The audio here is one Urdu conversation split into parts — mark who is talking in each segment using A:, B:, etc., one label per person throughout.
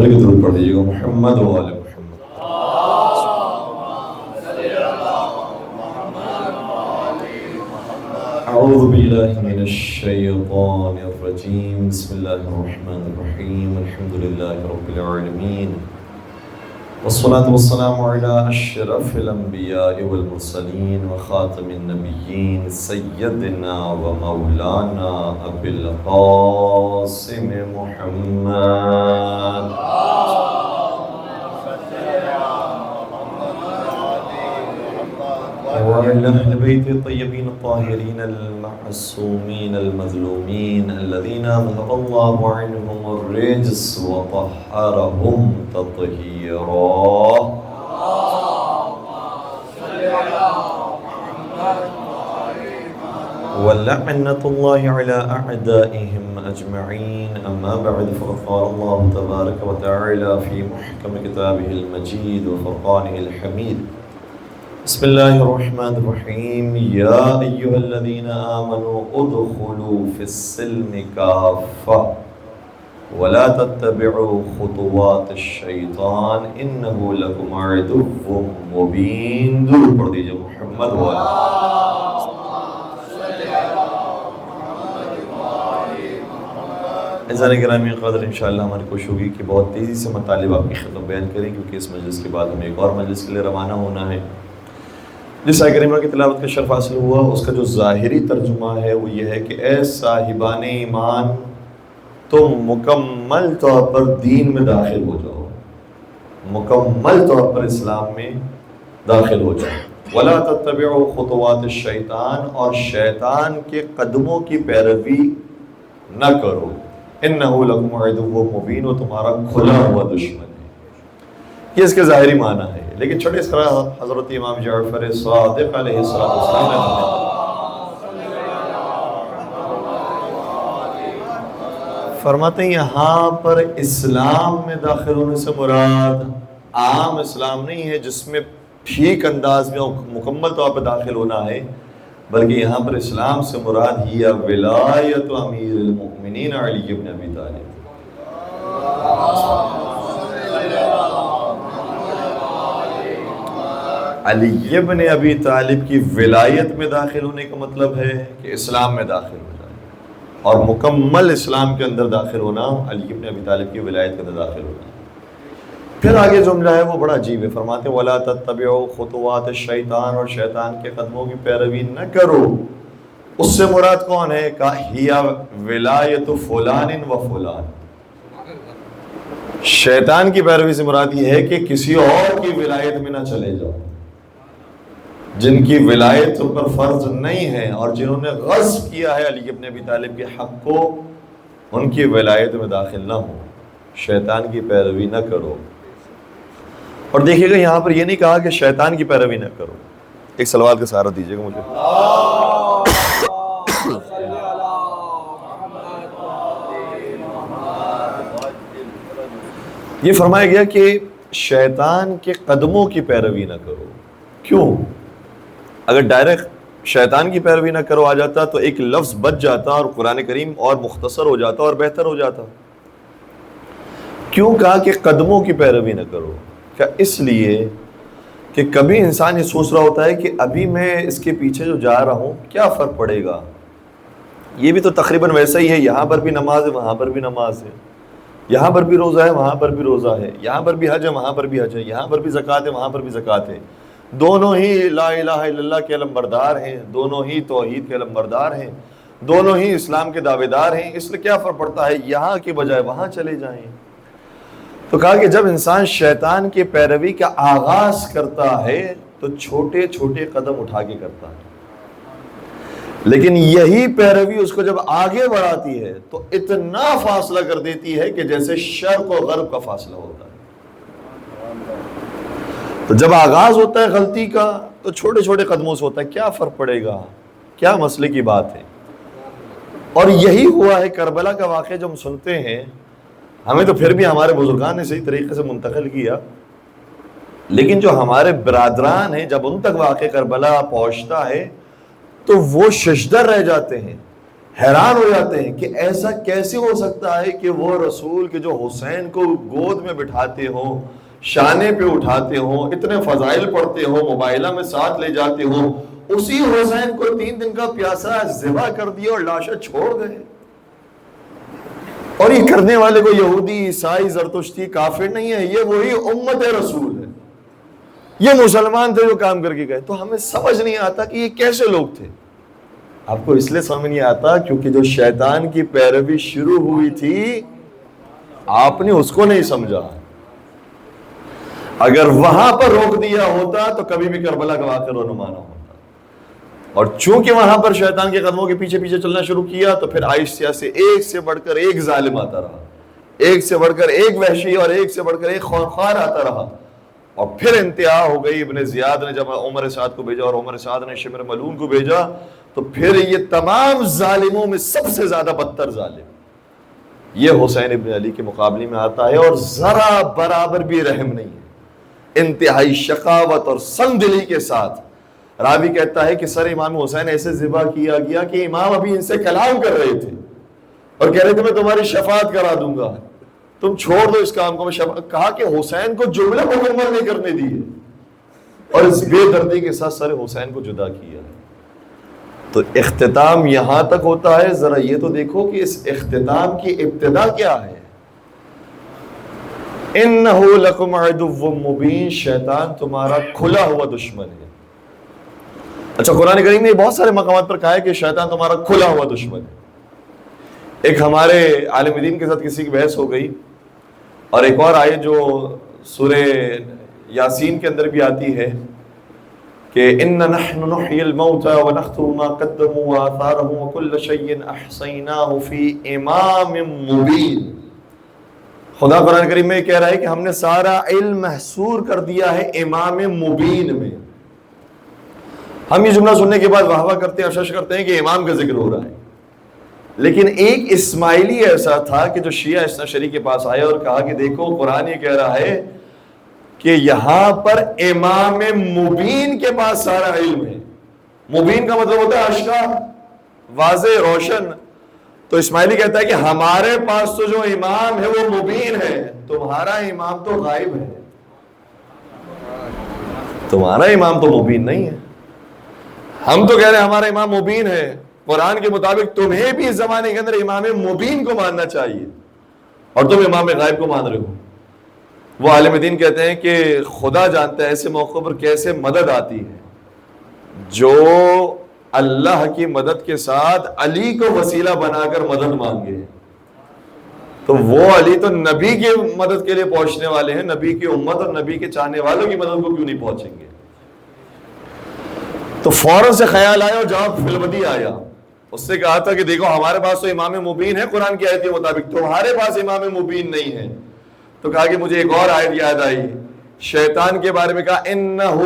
A: آخر کی درود پڑھ دیجیے گا محمد و آل محمد. اعوذ باللہ من الشیطان الرجیم. بسم اللہ الرحمن الرحیم. الحمد للہ رب العالمین والصلاة والسلام على اشرف الانبیاء والمرسلین وخاتم النبیین سیدنا و مولانا ابی القاسم محمد وعلى أهل بيت الطيبين الطاهرين المعصومين المظلومين الذين أذهب الله عنهم الرجس وطهرهم تطهيرا. ولعنة الله على أعدائهم أجمعين. أما بعد فقد قال الله تبارك وتعالى في محكم كتابه المجيد وفرقانه الحميد. بسم الله الرحمن الرحيم. يا أيها الذين آمنوا ادخلوا في السلم كافة ولا تتبعوا خطوات الشيطان إنه لكم عدو مبين. درود پڑھ دیجئے محمد والا. عزیزان گرامی قدر انشاءاللہ ہماری کوشش ہوگی کہ بہت تیزی سے مطالب آپ کی خدمت بیان کریں، کیونکہ اس مجلس کے بعد ہمیں ایک اور مجلس کے لیے روانہ ہونا ہے. جس آیت کریمہ کی تلاوت کا شرف حاصل ہوا اس کا جو ظاہری ترجمہ ہے وہ یہ ہے کہ اے صاحبان ایمان، تم مکمل طور پر دین میں داخل ہو جاؤ، مکمل طور پر اسلام میں داخل ہو جاؤ. وَلَا تَتَّبِعُوا خُطُوَاتِ الشَّيْطَانِ، اور شیطان کے قدموں کی پیروی نہ کرو. اِنَّهُ لَكُمْ عَدُوٌّ مُبِينٌ، وہ تمہارا کھلا ہوا دشمن ہے. یہ اس کے ظاہری معنی ہے. لیکن چھوٹے اس طرح حضرت امام جعفر صادق علیہ السلام نے فرماتے ہیں یہاں پر اسلام میں داخل ہونے سے مراد عام اسلام نہیں ہے جس میں ٹھیک انداز میں مکمل طور پر داخل ہونا ہے، بلکہ یہاں پر اسلام سے مراد ہی ولایت امیر المؤمنین علی بن ابی طالب. علی بن ابی طالب کی ولایت میں داخل ہونے کا مطلب ہے کہ اسلام میں داخل ہو جائے، اور مکمل اسلام کے اندر داخل ہونا علی بن ابی طالب کی ولایت کے اندر داخل ہونا. پھر آگے جملہ ہے وہ بڑا عجیب ہے. فرماتے ہیں وَلَا تَتَّبِعُوا خُطُوَاتِ الشَّيْطَانِ، اور شیطان کے قدموں کی پیروی نہ کرو. اس سے مراد کون ہے؟ کہ ہی ولایت فلان و فلان. شیطان کی پیروی سے مراد یہ ہے کہ کسی اور کی ولایت میں نہ چلے جاؤ، جن کی ولایت ان پر فرض نہیں ہے اور جنہوں نے غصب کیا ہے علی بن ابی طالب کے حق کو، ان کی ولایت میں داخل نہ ہو، شیطان کی پیروی نہ کرو. اور دیکھیے گا یہاں پر یہ نہیں کہا کہ شیطان کی پیروی نہ کرو. ایک صلوات کا سہارا دیجیے گا مجھے. یہ فرمایا گیا کہ شیطان کے قدموں کی پیروی نہ کرو. کیوں؟ اگر ڈائریکٹ شیطان کی پیروی نہ کرو آ جاتا تو ایک لفظ بچ جاتا اور قرآن کریم اور مختصر ہو جاتا اور بہتر ہو جاتا. کیوں کہا کہ قدموں کی پیروی نہ کرو؟ کیا اس لیے کہ کبھی انسان یہ سوچ رہا ہوتا ہے کہ ابھی میں اس کے پیچھے جو جا رہا ہوں کیا فرق پڑے گا، یہ بھی تو تقریباً ویسا ہی ہے، یہاں پر بھی نماز ہے وہاں پر بھی نماز ہے، یہاں پر بھی روزہ ہے وہاں پر بھی روزہ ہے، یہاں پر بھی حج ہے وہاں پر بھی حج ہے، یہاں پر بھی زکوٰۃ ہے وہاں پر بھی زکوٰۃ ہے. دونوں ہی لا الہ الا اللہ کے علمبردار ہیں، دونوں ہی توحید کے علمبردار ہیں، دونوں ہی اسلام کے دعوے دار ہیں. اس لیے کیا فرق پڑتا ہے، یہاں کے بجائے وہاں چلے جائیں. تو کہا کہ جب انسان شیطان کی پیروی کا آغاز کرتا ہے تو چھوٹے چھوٹے قدم اٹھا کے کرتا ہے، لیکن یہی پیروی اس کو جب آگے بڑھاتی ہے تو اتنا فاصلہ کر دیتی ہے کہ جیسے شرق و غرب کا فاصلہ ہوتا ہے. تو جب آغاز ہوتا ہے غلطی کا تو چھوٹے چھوٹے قدموں سے ہوتا ہے، کیا فرق پڑے گا، کیا مسئلے کی بات ہے. اور یہی ہوا ہے کربلا کا واقعہ جو ہم سنتے ہیں، ہمیں تو پھر بھی ہمارے بزرگان نے صحیح طریقے سے منتقل کیا، لیکن جو ہمارے برادران ہیں جب ان تک واقعہ کربلا پہنچتا ہے تو وہ ششدر رہ جاتے ہیں حیران ہو جاتے ہیں کہ ایسا کیسے ہو سکتا ہے کہ وہ رسول کے جو حسین کو گود میں بٹھاتے ہوں، شانے پہ اٹھاتے ہوں، اتنے فضائل پڑھتے ہوں، موبائلہ میں ساتھ لے جاتے ہوں، اسی حسین کو 3 دن کا پیاسا ذبح کر دیا اور لاشیں چھوڑ گئے. اور یہ کرنے والے کو یہودی، عیسائی، زرتشتی، کافر نہیں ہے، یہ وہی امت رسول ہے، یہ مسلمان تھے جو کام کر کے گئے. تو ہمیں سمجھ نہیں آتا کہ یہ کیسے لوگ تھے. آپ کو اس لیے سمجھ نہیں آتا کیونکہ جو شیطان کی پیروی شروع ہوئی تھی آپ نے اس کو نہیں سمجھا. اگر وہاں پر روک دیا ہوتا تو کبھی بھی کربلا کا واقعہ رونما نہ ہوتا. اور چونکہ وہاں پر شیطان کے قدموں کے پیچھے پیچھے چلنا شروع کیا تو پھر آہستہ سے ایک سے بڑھ کر ایک ظالم آتا رہا، ایک سے بڑھ کر ایک وحشی اور ایک سے بڑھ کر ایک خونخوار آتا رہا. اور پھر انتہا ہو گئی. ابن زیاد نے جب عمر سعد کو بھیجا اور عمر سعد نے شمر ملعون کو بھیجا تو پھر یہ تمام ظالموں میں سب سے زیادہ بدتر ظالم یہ حسین ابن علی کے مقابلے میں آتا ہے، اور ذرا برابر بھی رحم نہیں ہے. انتہائی شقاوت اور سنگدلی کے ساتھ راوی کہتا ہے کہ سر امام حسین ایسے ذبح کیا گیا کہ امام ابھی ان سے کلام کر رہے تھے اور کہہ رہے تھے میں تمہاری شفاعت کرا دوں گا، تم چھوڑ دو اس کام کو. کہا کہ حسین کو جملہ مکمل نہیں کرنے دیے اور اس بے دردی کے ساتھ سر حسین کو جدا کیا. تو اختتام یہاں تک ہوتا ہے. ذرا یہ تو دیکھو کہ اس اختتام کی ابتدا کیا ہے. اِنَّهُ لَكُمْ عَدُوٌّ مُّبِينٌ، شیطان تمہارا کھلا ہوا دشمن ہے. اچھا، قرآن کریم نے بہت سارے مقامات پر کہا ہے کہ شیطان تمہارا کھلا ہوا دشمن ہے. ایک ہمارے عالم دین کے ساتھ کسی کی بحث ہو گئی، اور ایک اور آیت جو سورہ یاسین کے اندر بھی آتی ہے کہ اِنَّ نَحْنُ نُحْيِي الْمَوْتَى وَنَكْتُبُ مَا قَدَّمُوا وَآثَارَهُمْ وَكُلَّ شَيْءٍ أَحْصَيْنَاهُ فِي إِمَامٍ مُّبِينٍ. خدا قرآن کریم میں کہہ رہا ہے کہ ہم نے سارا علم محصور کر دیا ہے امام مبین میں. ہم یہ جملہ سننے کے بعد واہ واہ کرتے ہیں، اشش کرتے ہیں کہ امام کا ذکر ہو رہا ہے. لیکن ایک اسماعیلی ایسا تھا کہ جو شیعہ اثنا شری کے پاس آیا اور کہا کہ دیکھو قرآن یہ کہہ رہا ہے کہ یہاں پر امام مبین کے پاس سارا علم ہے. مبین کا مطلب ہوتا ہے آشکار، واضح، روشن. تو اسماعیلی کہتا ہے کہ ہمارے پاس تو جو امام ہے وہ مبین ہے، تمہارا امام تو غائب ہے، تمہارا امام تو مبین نہیں ہے. ہم تو کہہ رہے ہیں ہمارا امام مبین ہے. قرآن کے مطابق تمہیں بھی اس زمانے کے اندر امام مبین کو ماننا چاہیے اور تم امام غائب کو مان رہے ہو. وہ عالم دین کہتے ہیں کہ خدا جانتا ہے ایسے موقع پر کیسے مدد آتی ہے. جو اللہ کی مدد کے ساتھ علی کو وسیلہ بنا کر مدد مانگے تو وہ علی تو نبی کی مدد کے لیے پہنچنے والے ہیں. نبی کی امت اور نبی کے چاہنے والوں کی مدد کو کیوں نہیں پہنچیں گے؟ تو فوراً سے خیال آیا اور جواب فلودی آیا. اس سے کہا تھا کہ دیکھو ہمارے پاس تو امام مبین ہے قرآن کی آیت کے مطابق، تمہارے پاس امام مبین نہیں ہے. تو کہا کہ مجھے ایک اور آیت یاد آئی، شیطان کے بارے میں کہا اِنَّهُ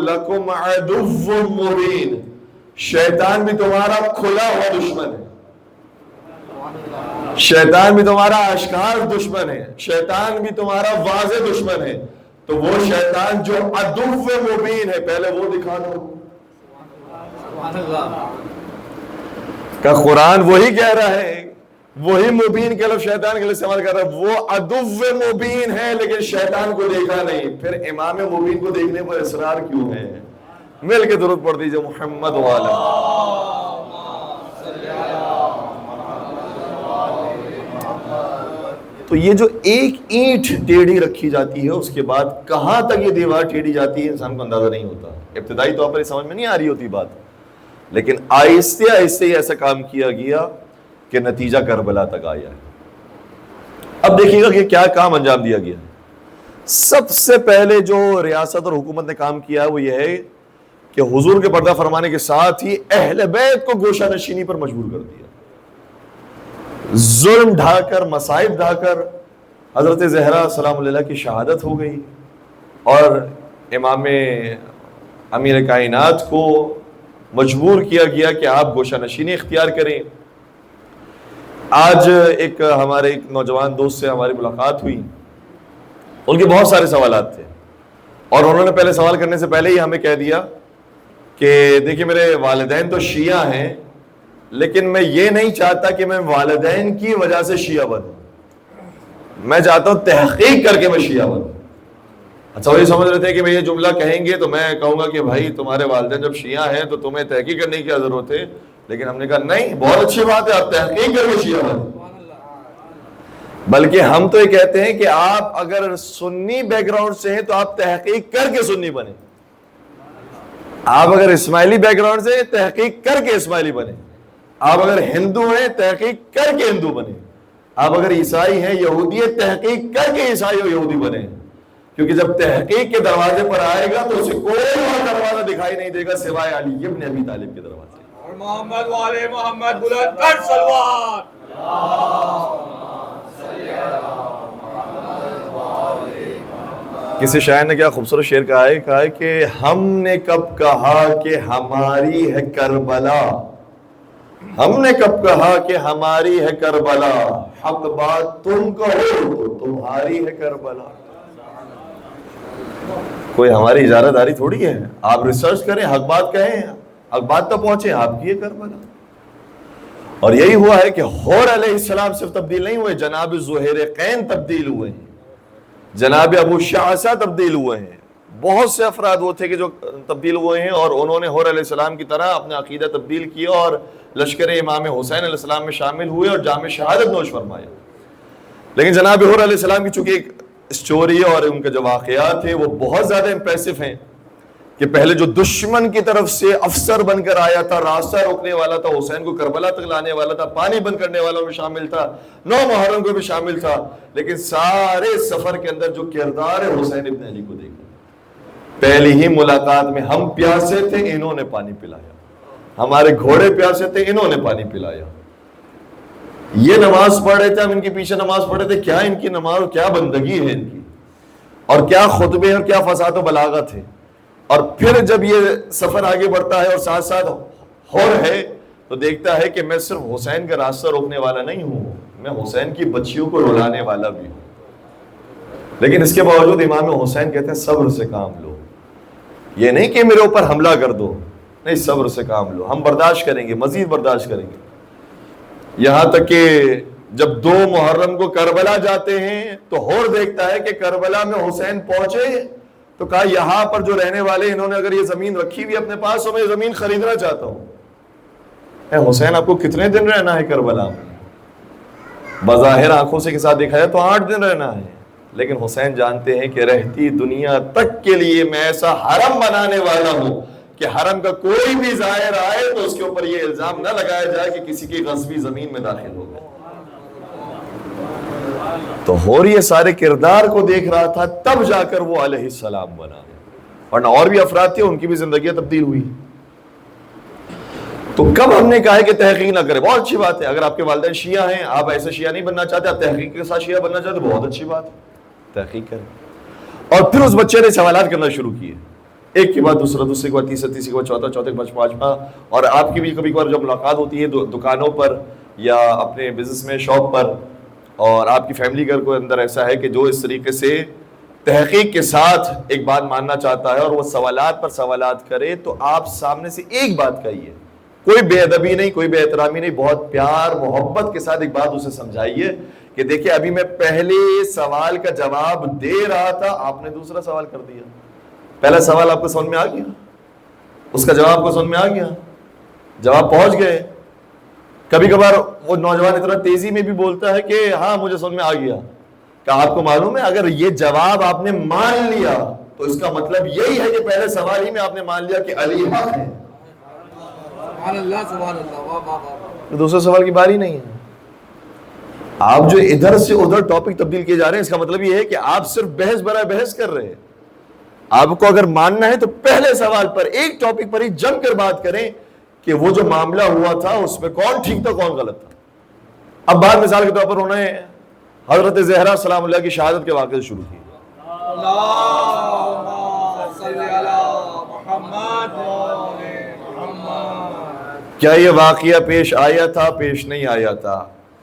A: لَكُمْ عَدُوٌّ مُّبِينٌ، شیطان بھی تمہارا کھلا ہوا دشمن ہے، شیطان بھی تمہارا آشکار دشمن ہے، شیطان بھی تمہارا واضح دشمن ہے. تو وہ شیطان جو عدو مبین ہے پہلے وہ دکھا دو. کہ قرآن وہی کہہ رہا ہے، وہی مبین کے لفظ شیطان کے لیے استعمال کر رہا ہے. وہ عدو مبین ہے لیکن شیطان کو دیکھا نہیں. پھر امام مبین کو دیکھنے پر اصرار کیوں ہے؟ مل کے درود پڑھ دیجئے محمد والا. تو یہ جو ایک اینٹ ٹیڑھی رکھی جاتی ہے اس کے بعد کہاں تک یہ دیوار ٹیڑھی جاتی ہے انسان کو اندازہ نہیں ہوتا. ابتدائی طور پر سمجھ میں نہیں آ رہی ہوتی بات، لیکن آہستہ آہستہ ہی ایسا کام کیا گیا کہ نتیجہ کربلا تک آیا ہے. اب دیکھیے گا کہ کیا کام انجام دیا گیا. سب سے پہلے جو ریاست اور حکومت نے کام کیا وہ یہ ہے کہ حضور کے پردہ فرمانے کے ساتھ ہی اہل بیت کو گوشہ نشینی پر مجبور کر دیا. ظلم ڈھا کر، مصائب ڈھا کر حضرت زہرا سلام اللہ کی شہادت ہو گئی اور امام امیر کائنات کو مجبور کیا گیا کہ آپ گوشہ نشینی اختیار کریں. آج ایک ہمارے ایک نوجوان دوست سے ہماری ملاقات ہوئی، ان کے بہت سارے سوالات تھے اور انہوں نے پہلے سوال کرنے سے پہلے ہی ہمیں کہہ دیا کہ دیکھیں میرے والدین تو شیعہ ہیں لیکن میں یہ نہیں چاہتا کہ میں والدین کی وجہ سے شیعہ بنوں. میں چاہتا ہوں تحقیق کر کے میں شیعہ بنوں. اچھا وہی سمجھ رہے تھے کہ میں یہ جملہ کہیں گے تو میں کہوں گا کہ بھائی تمہارے والدین جب شیعہ ہیں تو تمہیں تحقیق کرنے کی کیا ضرورت ہے. لیکن ہم نے کہا نہیں، بہت اچھی بات ہے، آپ تحقیق کر کے شیعہ بنیں. بلکہ ہم تو یہ کہتے ہیں کہ آپ اگر سنی بیک گراؤنڈ سے ہیں تو آپ تحقیق کر کے سنی بنیں. آپ اگر اسماعیلی بیک گراؤنڈ سے تحقیق کر کے اسماعیلی بنیں. آپ اگر ہندو ہیں تحقیق کر کے ہندو بنیں. آپ اگر عیسائی ہیں یہودی ہیں تحقیق کر کے عیسائی و یہودی بنیں. کیونکہ جب تحقیق کے دروازے پر آئے گا تو اسے کوئی اور دروازہ دکھائی نہیں دے گا سوائے علی ابن ابی طالب کے دروازے.
B: اور محمد والے محمد بلند کر صلوات.
A: کسی شاعر نے کیا خوبصورت شعر کہا ہے کہ ہم نے کب کہا کہ ہماری ہے کربلا، ہم نے کب کہا کہ ہماری ہے کربلا، حق بات تم کہو تو تمہاری ہے کربلا. کوئی ہماری اجارہ داری تھوڑی ہے. آپ ریسرچ کریں، حق بات کہیں، حق بات تو پہنچے، آپ کی ہے کربلا. اور یہی ہوا ہے کہ حور علیہ السلام صرف تبدیل نہیں ہوئے، جناب زہیرقین تبدیل ہوئے ہیں، جناب ابو شعثہ تبدیل ہوئے ہیں. بہت سے افراد وہ تھے کہ جو تبدیل ہوئے ہیں اور انہوں نے حور علیہ السلام کی طرح اپنا عقیدہ تبدیل کیا اور لشکر امام حسین علیہ السلام میں شامل ہوئے اور جام شہادت نوش فرمایا. لیکن جناب حور علیہ السلام کی چونکہ ایک اسٹوری اور ان کے جو واقعات ہیں وہ بہت زیادہ امپریسو ہیں کہ پہلے جو دشمن کی طرف سے افسر بن کر آیا تھا، راستہ روکنے والا تھا، حسین کو کربلا تک لانے والا تھا، پانی بند کرنے والوں میں شامل تھا، 9 محرم کو بھی شامل تھا، لیکن سارے سفر کے اندر جو کردار ہے حسین ابن علی کو دیکھا. پہلی ہی ملاقات میں ہم پیاسے تھے، انہوں نے پانی پلایا. ہمارے گھوڑے پیاسے تھے، انہوں نے پانی پلایا. یہ نماز پڑھ رہے تھے، ہم ان کے پیچھے نماز پڑھ رہے تھے. کیا ان کی نماز، کیا بندگی ہے ان کی، اور کیا خطبے اور کیا فصاحت و بلاغت ہے. اور پھر جب یہ سفر آگے بڑھتا ہے اور ساتھ ساتھ حور ہے تو دیکھتا ہے کہ میں صرف حسین کا راستہ روکنے والا نہیں ہوں، میں حسین کی بچیوں کو رلانے والا بھی ہوں. لیکن اس کے باوجود امام حسین کہتے ہیں صبر سے کام لو. یہ نہیں کہ میرے اوپر حملہ کر دو، نہیں، صبر سے کام لو، ہم برداشت کریں گے، مزید برداشت کریں گے. یہاں تک کہ جب 2 محرم کو کربلا جاتے ہیں تو حور دیکھتا ہے کہ کربلا میں حسین پہنچے تو کہا یہاں پر جو رہنے والے انہوں نے اگر یہ زمین رکھی ہوئی اپنے پاس تو میں یہ زمین خریدنا چاہتا ہوں. اے حسین آپ کو کتنے دن رہنا ہے کربلا میں؟ بظاہر آنکھوں سے کے ساتھ دیکھا جائے تو 8 دن رہنا ہے، لیکن حسین جانتے ہیں کہ رہتی دنیا تک کے لیے میں ایسا حرم بنانے والا ہوں کہ حرم کا کوئی بھی زائر آئے تو اس کے اوپر یہ الزام نہ لگایا جائے کہ کسی کی غصبی زمین میں داخل ہو گئے. تو حور یہ سارے کردار کو دیکھ رہا تھا، تب جا کر وہ علیہ السلام بنا. ورنہ اور بھی افراد تھے، ان کی بھی زندگیاں تبدیل ہوئی. تو کب ہم نے کہا ہے کہ تحقیق نہ کرے؟ بہت اچھی بات ہے. اگر آپ کے والدین شیعہ ہیں، آپ ایسے شیعہ نہیں بننا چاہتے، آپ تحقیق کے ساتھ شیعہ بننا چاہتے، بہت اچھی بات ہے، تحقیق کریں. اور پھر اس بچے نے سوالات کرنا شروع کیے، ایک کے بعد دوسرا، دوسرے کے بعد تیسرا، تیسرے کے بعد چوتھا، چوتھے کے بعد پانچواں. اور آپ کی بھی کبھی کبھار جب ملاقات ہوتی ہے دکانوں پر یا اپنے بزنس میں شاپ پر، اور آپ کی فیملی کا کوئی اندر ایسا ہے کہ جو اس طریقے سے تحقیق کے ساتھ ایک بات ماننا چاہتا ہے اور وہ سوالات پر سوالات کرے، تو آپ سامنے سے ایک بات کہیے، کوئی بے ادبی نہیں، کوئی بے احترامی نہیں، بہت پیار محبت کے ساتھ ایک بات اسے سمجھائیے کہ دیکھیں ابھی میں پہلے سوال کا جواب دے رہا تھا، آپ نے دوسرا سوال کر دیا. پہلا سوال آپ کو سمجھ میں آ گیا، اس کا جواب کو سمجھ میں آ گیا، جواب پہنچ گئے. کبھی کبھار وہ نوجوان اتنا تیزی میں بھی بولتا ہے کہ ہاں مجھے سمجھ میں آ گیا. کہ آپ کو معلوم ہے اگر یہ جواب آپ نے مان لیا تو اس کا مطلب یہی ہے کہ پہلے سوال ہی میں آپ نے مان لیا کہ علی حق ہے.
B: سبحان اللہ، سبحان اللہ، واہ واہ واہ.
A: دوسرے سوال کی باری نہیں ہے. آپ جو ادھر سے ادھر ٹاپک تبدیل کیے جا رہے ہیں، اس کا مطلب یہ ہے کہ آپ صرف بحث برائے بحث کر رہے ہیں. آپ کو اگر ماننا ہے تو پہلے سوال پر ایک ٹاپک پر ہی جم کر بات کریں کہ وہ جو معاملہ ہوا تھا اس میں کون ٹھیک تھا کون غلط تھا. اب بعد مثال کے طور پر انہوں نے حضرت زہرا سلام اللہ کی شہادت کے واقعے شروع کیے.
B: اللہم صلی علی محمد محمد.
A: کیا یہ واقعہ پیش آیا تھا، پیش نہیں آیا تھا؟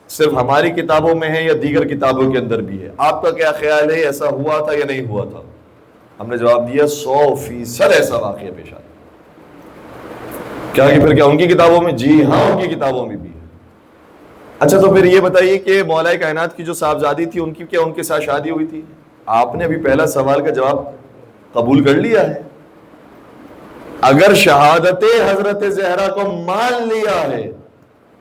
A: صرف ہماری کتابوں میں ہے یا دیگر کتابوں کے اندر بھی ہے؟ آپ کا کیا خیال ہے، ایسا ہوا تھا یا نہیں ہوا تھا؟ ہم نے جواب دیا 100% ایسا واقعہ پیش آیا. کیا کہ پھر کیا ان کی کتابوں میں؟ جی ہاں ان کی کتابوں میں بھی ہے۔ اچھا تو پھر یہ بتائیے کہ مولا کائنات کی جو صاحبزادی تھی ان کی کیا ان کے ساتھ شادی ہوئی تھی؟ آپ نے ابھی پہلا سوال کا جواب قبول کر لیا ہے۔ اگر شہادت حضرت زہرا کو مان لیا ہے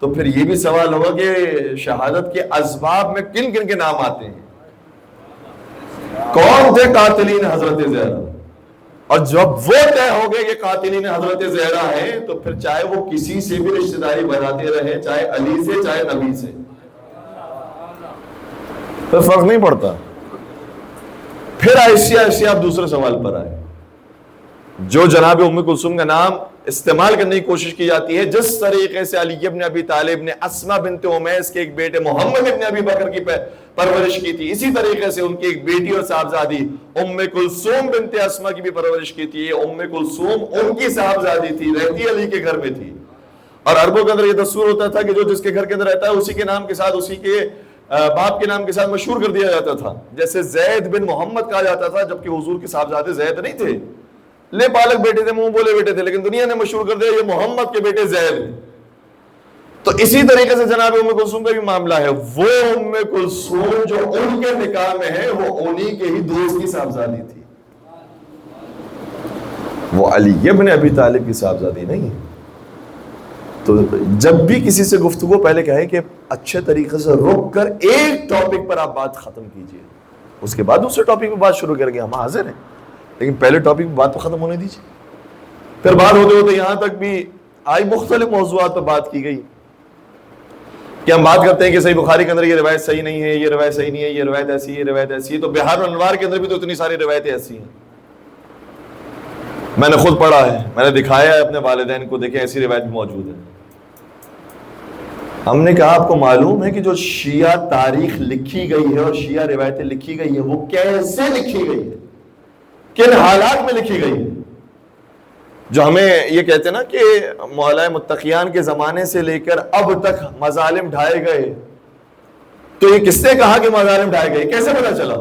A: تو پھر یہ بھی سوال ہوگا کہ شہادت کے اسباب میں کن کن کے نام آتے ہیں، کون تھے قاتلین حضرت زہرا؟ اور جب وہ طے ہو گئے کہ قاتلین حضرت زہرا ہیں تو پھر چاہے وہ کسی سے بھی رشتہ داری بناتے رہے، چاہے علی سے چاہے نبی سے، پھر فرق نہیں پڑتا۔ پھر ایسے ایسے آپ دوسرے سوال پر آئے، جو جناب ام کلثوم کا نام استعمال کرنے کی کوشش کی جاتی ہے، جس طریقے سے علی ابن ابی طالب نے اسما بنت امیس کے ایک بیٹے محمد ابن ابی بکر کی پرورش کی تھی، اسی طریقے سے ان کی ایک بیٹی اور صاحبزادی ام کلثوم بنت اسما کی بھی پرورش کی تھی۔ ام کلثوم ان کی صاحبزادی تھی، رہتی علی کے گھر میں تھی، اور عربوں کے اندر یہ دستور ہوتا تھا کہ جو جس کے گھر کے اندر رہتا ہے اسی کے نام کے ساتھ، اسی کے باپ کے نام کے ساتھ مشہور کر دیا جاتا تھا۔ جیسے زید بن محمد کہا جاتا تھا، جبکہ حضور کے صاحبزادے زید نہیں تھے، لے پالک بیٹے تھے، منہ بولے بیٹے تھے، لیکن دنیا نے مشہور کر دیا یہ محمد کے بیٹے زید ہیں۔ تو اسی طریقے سے جناب ام کلثوم کا بھی معاملہ ہے، وہ ام کلثوم جو ان کے نکاح میں ہے وہ انہی کے ہی دوست کی صاحبزادی تھی، وہ علی ابن ابی طالب کی صاحبزادی نہیں۔ تو جب بھی کسی سے گفتگو پہلے کہیں کہ اچھے طریقے سے رک کر ایک ٹاپک پر آپ بات ختم کیجئے، اس کے بعد دوسرے ٹاپک پہ بات شروع کریں گے، ہم حاضر ہیں، لیکن پہلے ٹاپک پہ بات تو ختم ہونے دیجیے۔ پھر بات ہوتے ہوتے یہاں تک بھی آئی، مختلف موضوعات پر بات کی گئی کہ ہم بات کرتے ہیں کہ صحیح بخاری کے اندر یہ روایت صحیح نہیں ہے، یہ روایت صحیح نہیں ہے، یہ روایت ایسی ہے، یہ روایت ایسی ہے۔ تو بہار الانوار کے اندر بھی تو اتنی ساری روایتیں ایسی ہیں، میں نے خود پڑھا ہے، میں نے دکھایا ہے اپنے والدین کو، دیکھیں ایسی روایت بھی موجود ہے۔ ہم نے کہا آپ کو معلوم ہے کہ جو شیعہ تاریخ لکھی گئی ہے اور شیعہ روایتیں لکھی گئی ہیں وہ کیسے لکھی گئی ہے، کن حالات میں لکھی گئی ہے؟ جو ہمیں یہ کہتے ہیں نا کہ مولا متقیان کے زمانے سے لے کر اب تک مظالم ڈھائے گئے، تو یہ کس نے کہا کہ مظالم ڈھائے گئے، کیسے پتا چلا؟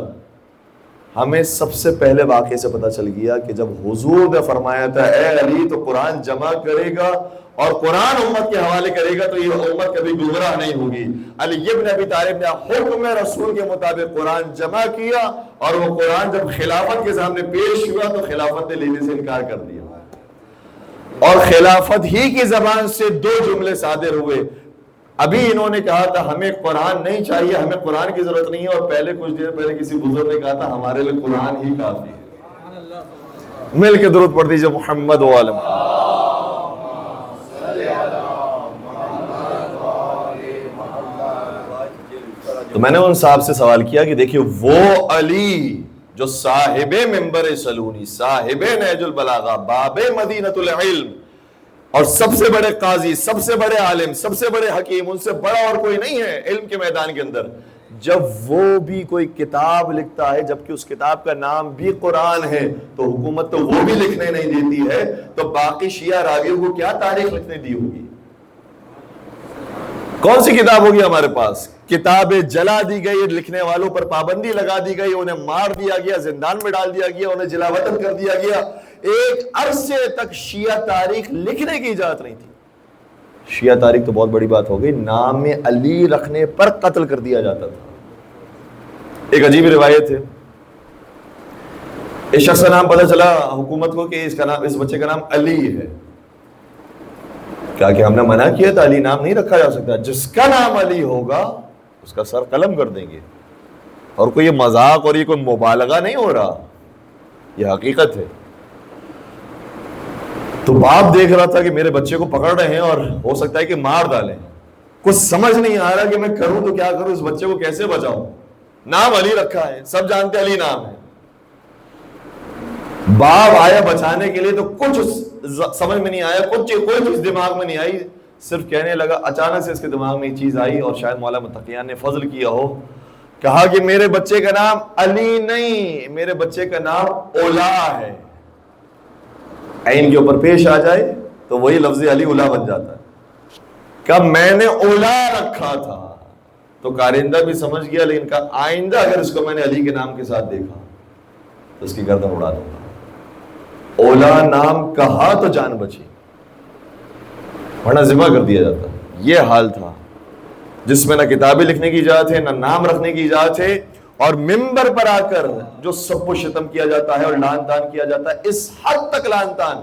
A: ہمیں سب سے پہلے واقعے سے پتا چل گیا کہ جب حضور نے فرمایا تھا اے علی تو قرآن جمع کرے گا اور قرآن امت کے حوالے کرے گا تو یہ امت کبھی گمراہ نہیں ہوگی۔ علی ابن ابی طالب نے حکم رسول کے مطابق قرآن جمع کیا، اور وہ قرآن جب خلافت کے سامنے پیش ہوا تو خلافت نے لینے سے انکار کر دیا، اور خلافت ہی کی زبان سے دو جملے صادر ہوئے۔ ابھی انہوں نے کہا تھا ہمیں قرآن نہیں چاہیے، ہمیں قرآن کی ضرورت نہیں ہے، اور پہلے کچھ دیر پہلے کسی بزرگ نے کہا تھا ہمارے لیے قرآن ہی کافی ہے۔ مل کے درود پڑھ دیجئے محمد و آل محمد۔ تو میں نے ان صاحب سے سوال کیا کہ دیکھیے وہ علی جو صاحب منبر سلونی، صاحب نہج البلاغہ، باب مدینۃ العلم، اور سب سے بڑے قاضی، سب سے بڑے عالم، سب سے بڑے حکیم، ان سے بڑا اور کوئی نہیں ہے علم کے میدان کے اندر، جب وہ بھی کوئی کتاب لکھتا ہے جبکہ اس کتاب کا نام بھی قرآن ہے تو حکومت تو وہ بھی لکھنے نہیں دیتی ہے، تو باقی شیعہ راویوں کو کیا تاریخ لکھنے دی ہوگی؟ کون سی کتاب ہوگی ہمارے پاس؟ کتابیں جلا دی گئی، لکھنے والوں پر پابندی لگا دی گئی، انہیں مار دیا گیا، زندان میں ڈال دیا گیا، انہیں جلا وطن کر دیا گیا، ایک عرصے تک شیعہ تاریخ لکھنے کی اجازت نہیں تھی۔ شیعہ تاریخ تو بہت بڑی بات ہو گئی، نام علی رکھنے پر قتل کر دیا جاتا تھا۔ ایک عجیب روایت ہے، اس شخص کا نام پتہ چلا حکومت کو کہ اس بچے کا نام علی ہے، کیا کہ ہم نے منع کیا تھا علی نام نہیں رکھا جا سکتا، جس کا نام علی ہوگا اس کا سر قلم کر دیں گے، اور کوئی یہ مذاق اور یہ کوئی مبالغہ نہیں ہو رہا، یہ حقیقت ہے۔ تو باپ دیکھ رہا تھا کہ میرے بچے کو پکڑ رہے ہیں اور ہو سکتا ہے کہ مار ڈالیں، کچھ سمجھ نہیں آ رہا کہ میں کروں تو کیا کروں، اس بچے کو کیسے بچاؤں، نام علی رکھا ہے، سب جانتے علی نام ہے۔ باپ آیا بچانے کے لیے تو کچھ سمجھ میں نہیں آیا، کوئی چیز دماغ میں نہیں آئی، صرف کہنے لگا، اچانک سے اس کے دماغ میں یہ چیز آئی، اور شاید مولا متقیان نے فضل کیا ہو، کہا کہ میرے بچے کا نام علی نہیں، میرے بچے کا نام اولا ہے۔ عین کے اوپر پیش آ جائے تو وہی لفظ علی اولا بن جاتا ہے، کہ میں نے اولا رکھا تھا، تو کارندہ بھی سمجھ گیا، لیکن کہا آئندہ اگر اس کو میں نے علی کے نام کے ساتھ دیکھا تو اس کی گردن اڑا دوں گا۔ اولا نام کہا تو جان بچی۔ ورنہ ذبح کر دیا جاتا. یہ حال تھا جس میں نہ کتابیں لکھنے کی اجازت ہے، نہ نام رکھنے کی اجازت ہے، اور ممبر پر آ کر جو سب کو شتم کیا جاتا ہے اور لعن طعن کیا جاتا ہے، اس حد تک لعن طعن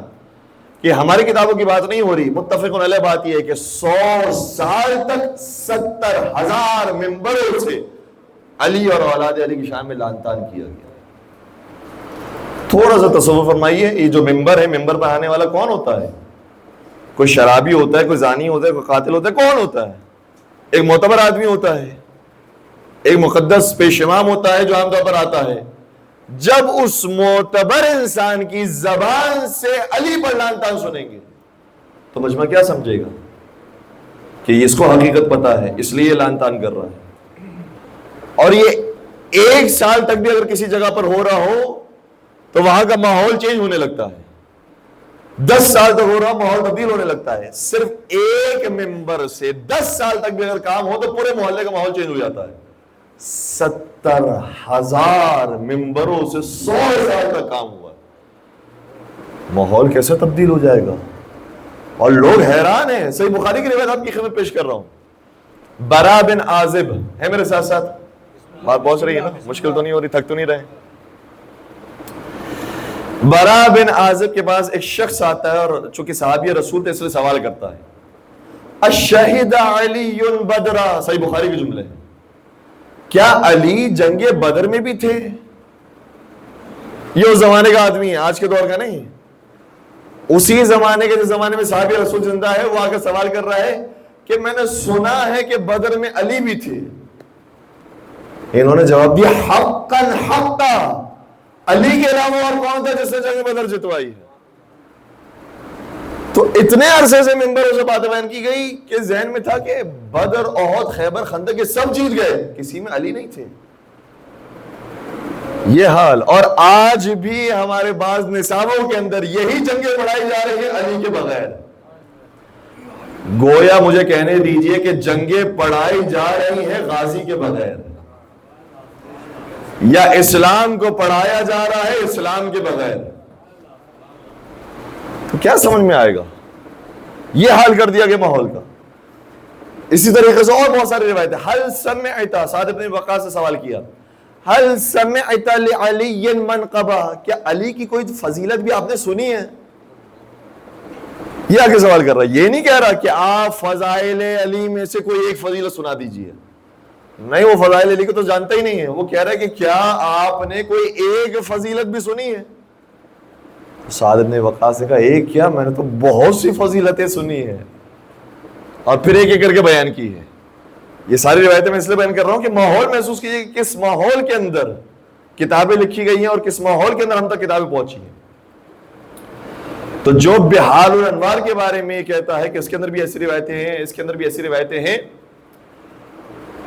A: کہ ہماری کتابوں کی بات نہیں ہو رہی، متفق علیہ بات یہ ہے کہ 100 سال تک 70,000 ممبروں سے علی اور اولاد علی کی شان میں لعن طعن کیا گیا. تھوڑا سا تصور فرمائیے، یہ جو ممبر ہے، ممبر پر آنے والا کون ہوتا ہے؟ کوئی شرابی ہوتا ہے، کوئی زانی ہوتا ہے، کوئی قاتل ہوتا ہے، کون ہوتا ہے؟ ایک معتبر آدمی ہوتا ہے، ایک مقدس پیش امام ہوتا ہے جو عام طور پر آتا ہے. جب اس معتبر انسان کی زبان سے علی پر لعن طعن سنیں گے تو مجمع کیا سمجھے گا کہ اس کو حقیقت پتا ہے، اس لیے لعن طعن کر رہا ہے. اور یہ 1 سال تک بھی اگر کسی جگہ پر ہو رہا ہو تو وہاں کا ماحول چینج ہونے لگتا ہے. 10 سال تک ہو رہا ماحول تبدیل ہونے لگتا ہے. صرف ایک ممبر سے 10 سال تک بھی اگر کام ہو تو پورے محلے کا ماحول چینج ہو جاتا ہے. 70,000 ممبروں سے 100 سال کا کام ہوا، ماحول کیسے تبدیل ہو جائے گا؟ اور لوگ حیران ہیں. صحیح بخاری کی روایت آپ کی خدمت پیش کر رہا ہوں. برا بن عازب ہے میرے ساتھ ساتھ، بات پہنچ رہی ہے نا؟ مشکل تو نہیں ہو رہی؟ تھک تو نہیں رہے؟ برا بن عازب کے پاس ایک شخص آتا ہے اور چونکہ صحابی رسول تھے اس لیے سوال کرتا ہے، اشہد علی بدرا، صحیح بخاری کے جملے ہیں، کیا علی جنگ بدر میں بھی تھے؟ یہ اس زمانے کا آدمی ہے، آج کے دور کا نہیں، اسی زمانے کے جس زمانے میں صحابی رسول زندہ ہے وہ آ کر سوال کر رہا ہے کہ میں نے سنا ہے کہ بدر میں علی بھی تھے. انہوں نے جواب دیا حقا حقا، علی کے علاوہ اور کون تھا جس نے جنگ بدر جتوائی ہے؟ تو اتنے عرصے سے ممبروں سے باتیں بیان کی گئی کہ ذہن میں تھا کہ بدر، احد، خیبر، خندق یہ سب جیت گئے، کسی میں علی نہیں تھے. یہ حال. اور آج بھی ہمارے بعض نصابوں کے اندر یہی جنگیں پڑھائی جا رہی ہیں علی کے بغیر. گویا مجھے کہنے دیجئے کہ جنگیں پڑھائی جا رہی ہیں غازی کے بغیر، یا اسلام کو پڑھایا جا رہا ہے اسلام کے بغیر. تو کیا سمجھ میں آئے گا؟ یہ حال کر دیا گیا ماحول کا. اسی طریقے سے اور بہت ساری روایتیں. حل سمعت، سعد بن وقاص سے سوال کیا، حل سمعت لعلی منقبہ، کیا علی کی کوئی فضیلت بھی آپ نے سنی ہے؟ یہ آگے سوال کر رہا ہے. یہ نہیں کہہ رہا کہ آپ فضائل علی میں سے کوئی ایک فضیلت سنا دیجئے، نہیں، وہ فضائل علی کو تو جانتا ہی نہیں ہے. وہ کہہ رہا ہے کہ کیا آپ نے کوئی ایک فضیلت بھی سنی ہے؟ سعد بن وقاص نے کہا ایک کیا، میں نے تو بہت سی فضیلتیں سنی ہیں، اور پھر ایک ایک کر کے بیان کی ہے. یہ ساری روایتیں میں اس لیے بیان کر رہا ہوں کہ ماحول محسوس کیجیے کہ کس ماحول کے اندر کتابیں لکھی گئی ہیں اور کس ماحول کے اندر ہم تک کتابیں پہنچی ہیں. تو جو بحار الانوار کے بارے میں یہ کہتا ہے کہ اس کے اندر بھی ایسی روایتیں ہیں، اس کے اندر بھی ایسی روایتیں ہیں،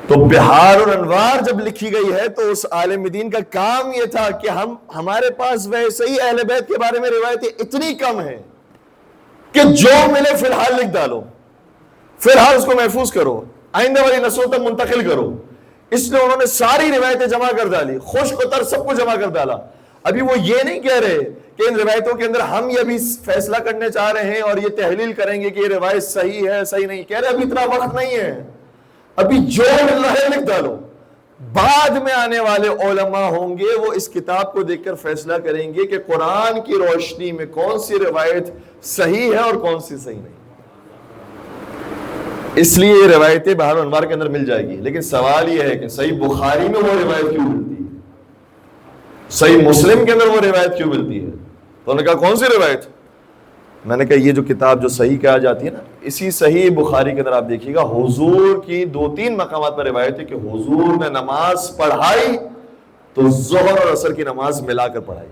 A: تو بحار الانوار جب لکھی گئی ہے تو اس عالم دین کا کام یہ تھا کہ ہمارے پاس ویسے ہی اہل بیت کے بارے میں روایتیں اتنی کم ہیں کہ جو ملے فی الحال لکھ ڈالو، فی الحال اس کو محفوظ کرو، آئندہ والی نسلوں تک منتقل کرو. اس لیے انہوں نے ساری روایتیں جمع کر ڈالی، خشک و تر سب کو جمع کر ڈالا. ابھی وہ یہ نہیں کہہ رہے کہ ان روایتوں کے اندر ہم یہ بھی فیصلہ کرنے چاہ رہے ہیں اور یہ تحلیل کریں گے کہ یہ روایت صحیح ہے صحیح نہیں. کہہ رہے ابھی اتنا وقت نہیں ہے، ابھی جو مل رہا ہے لکھ ڈالو. بعد میں آنے والے علماء ہوں گے وہ اس کتاب کو دیکھ کر فیصلہ کریں گے کہ قرآن کی روشنی میں کون سی روایت صحیح ہے اور کون سی صحیح نہیں. اس لیے یہ روایتیں بحار الانوار کے اندر مل جائے گی. لیکن سوال یہ ہے کہ صحیح بخاری میں وہ روایت کیوں ملتی ہے، صحیح مسلم کے اندر وہ روایت کیوں ملتی ہے؟ تو انہوں نے کہا کون سی روایت؟ میں نے کہا یہ جو کتاب جو صحیح کہا جاتی ہے نا، اسی صحیح بخاری کے اندر آپ دیکھیے گا حضور کی 2-3 مقامات پر روایت ہے کہ حضور نے نماز پڑھائی تو ظہر اور عصر کی نماز ملا کر پڑھائی.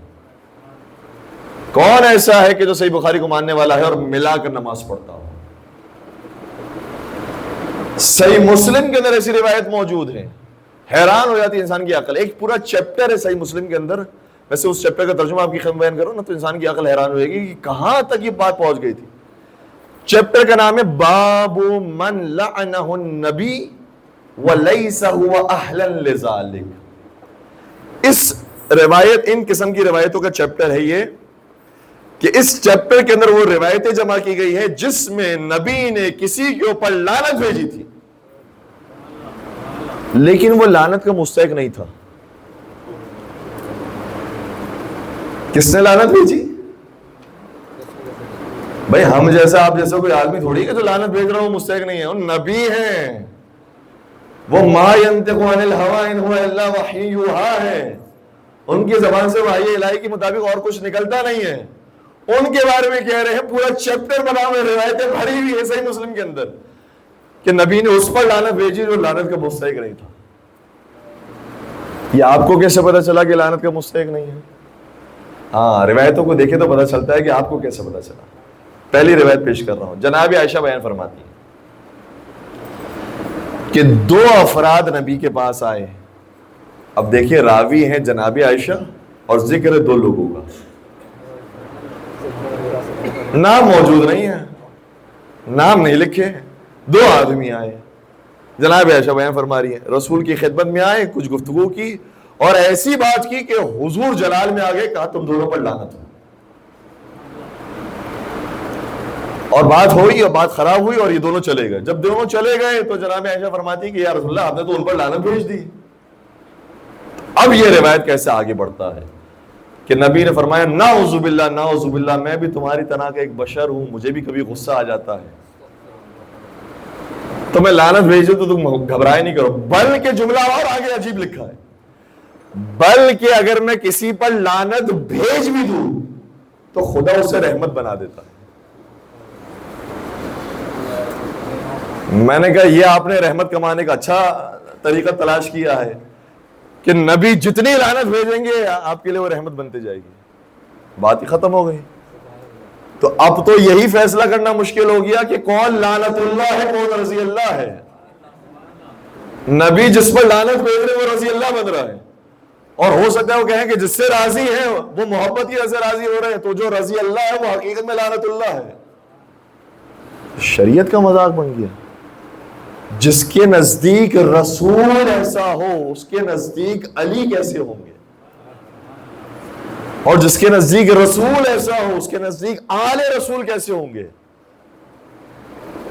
A: کون ایسا ہے کہ جو صحیح بخاری کو ماننے والا ہے اور ملا کر نماز پڑھتا ہو؟ صحیح مسلم کے اندر ایسی روایت موجود ہے، حیران ہو جاتی ہے انسان کی عقل. ایک پورا چیپٹر ہے صحیح مسلم کے اندر، ویسے اس چیپٹر کا ترجمہ آپ کی خدمت بیان کرو نا تو انسان کی عقل حیران ہوئے گی کہ کہاں تک یہ بات پہنچ گئی تھی. چیپٹر کا نام ہے باب من لعنہ النبی ولیس هو اہلا لذالک. اس روایت، ان قسم کی روایتوں کا چیپٹر ہے یہ کہ اس چیپٹر کے اندر وہ روایتیں جمع کی گئی ہے جس میں نبی نے کسی کے اوپر لعنت بھیجی تھی، لیکن وہ لعنت کا مستحق نہیں تھا۔ کس نے لعنت بھیجی؟ بھائی ہم جیسا آپ جیسا کوئی آدمی تھوڑی کہ جو لعنت بھیج رہا ہوں وہ مستحق نہیں ہے، وہ نبی ہیں، وہ ما ينطق عن الهوى ان هو الا وحی یوحی ہے، ان کی زبان سے وحی الہی کے مطابق اور کچھ نکلتا نہیں ہے۔ ان کے بارے میں کہہ رہے ہیں، پورا چیپٹر بنا ہوئے روایتیں بھری ہوئی ہے صحیح مسلم کے اندر کہ نبی نے اس پر لعنت بھیجی جو لعنت کا مستحق نہیں تھا۔ یہ آپ کو کیسے پتا چلا کہ لعنت کا مستحق نہیں ہے؟ ہاں روایتوں کو دیکھے تو پتا چلتا ہے کہ آپ کو کیسے پتا چلا۔ پہلی روایت پیش کر رہا ہوں، جناب عائشہ بیان فرماتی ہیں کہ دو افراد نبی کے پاس آئے۔ اب دیکھیے راوی ہیں جناب عائشہ اور ذکر ہے دو لوگوں کا، نام موجود نہیں ہے، نام نہیں لکھے، دو آدمی آئے۔ جناب عائشہ بیان فرما رہی ہیں رسول کی خدمت میں آئے، کچھ گفتگو کی اور ایسی بات کی کہ حضور جلال میں آگے کہا تم دونوں پر لعنت ہو، اور بات ہوئی اور بات خراب ہوئی اور یہ دونوں چلے گئے۔ جب دونوں چلے گئے تو جناب عائشہ فرماتی کہ یا رسول اللہ آپ نے تو ان پر لعنت بھیج دی۔ اب یہ روایت کیسے آگے بڑھتا ہے کہ نبی نے فرمایا نعوذ باللہ نعوذ باللہ، میں بھی تمہاری طرح کا ایک بشر ہوں، مجھے بھی کبھی غصہ آ جاتا ہے، تو میں لعنت بھیجوں تو تم گھبرائے نہیں کرو، بلکہ جملہ اور آگے عجیب لکھا ہے، بلکہ اگر میں کسی پر لعنت بھیج بھی دوں تو خدا اسے رحمت بنا دیتا ہے۔ میں نے کہا یہ آپ نے رحمت کمانے کا اچھا طریقہ تلاش کیا ہے کہ نبی جتنی لعنت بھیجیں گے آپ کے لیے وہ رحمت بنتے جائے گی۔ بات ہی ختم ہو گئی۔ تو اب تو یہی فیصلہ کرنا مشکل ہو گیا کہ کون لعنت اللہ ہے کون رضی اللہ ہے۔ نبی جس پر لعنت بھیج رہے وہ رضی اللہ بن رہا ہے، اور ہو سکتا ہے وہ کہیں کہ جس سے راضی ہے وہ محبت کی وجہ سے راضی ہو رہے ہیں، تو جو رضی اللہ ہے وہ حقیقت میں لعنت اللہ ہے۔ شریعت کا مذاق بن گیا۔ جس کے نزدیک رسول ایسا ہو اس کے نزدیک علی کیسے ہوں گے، اور جس کے نزدیک رسول ایسا ہو اس کے نزدیک آل رسول کیسے ہوں گے۔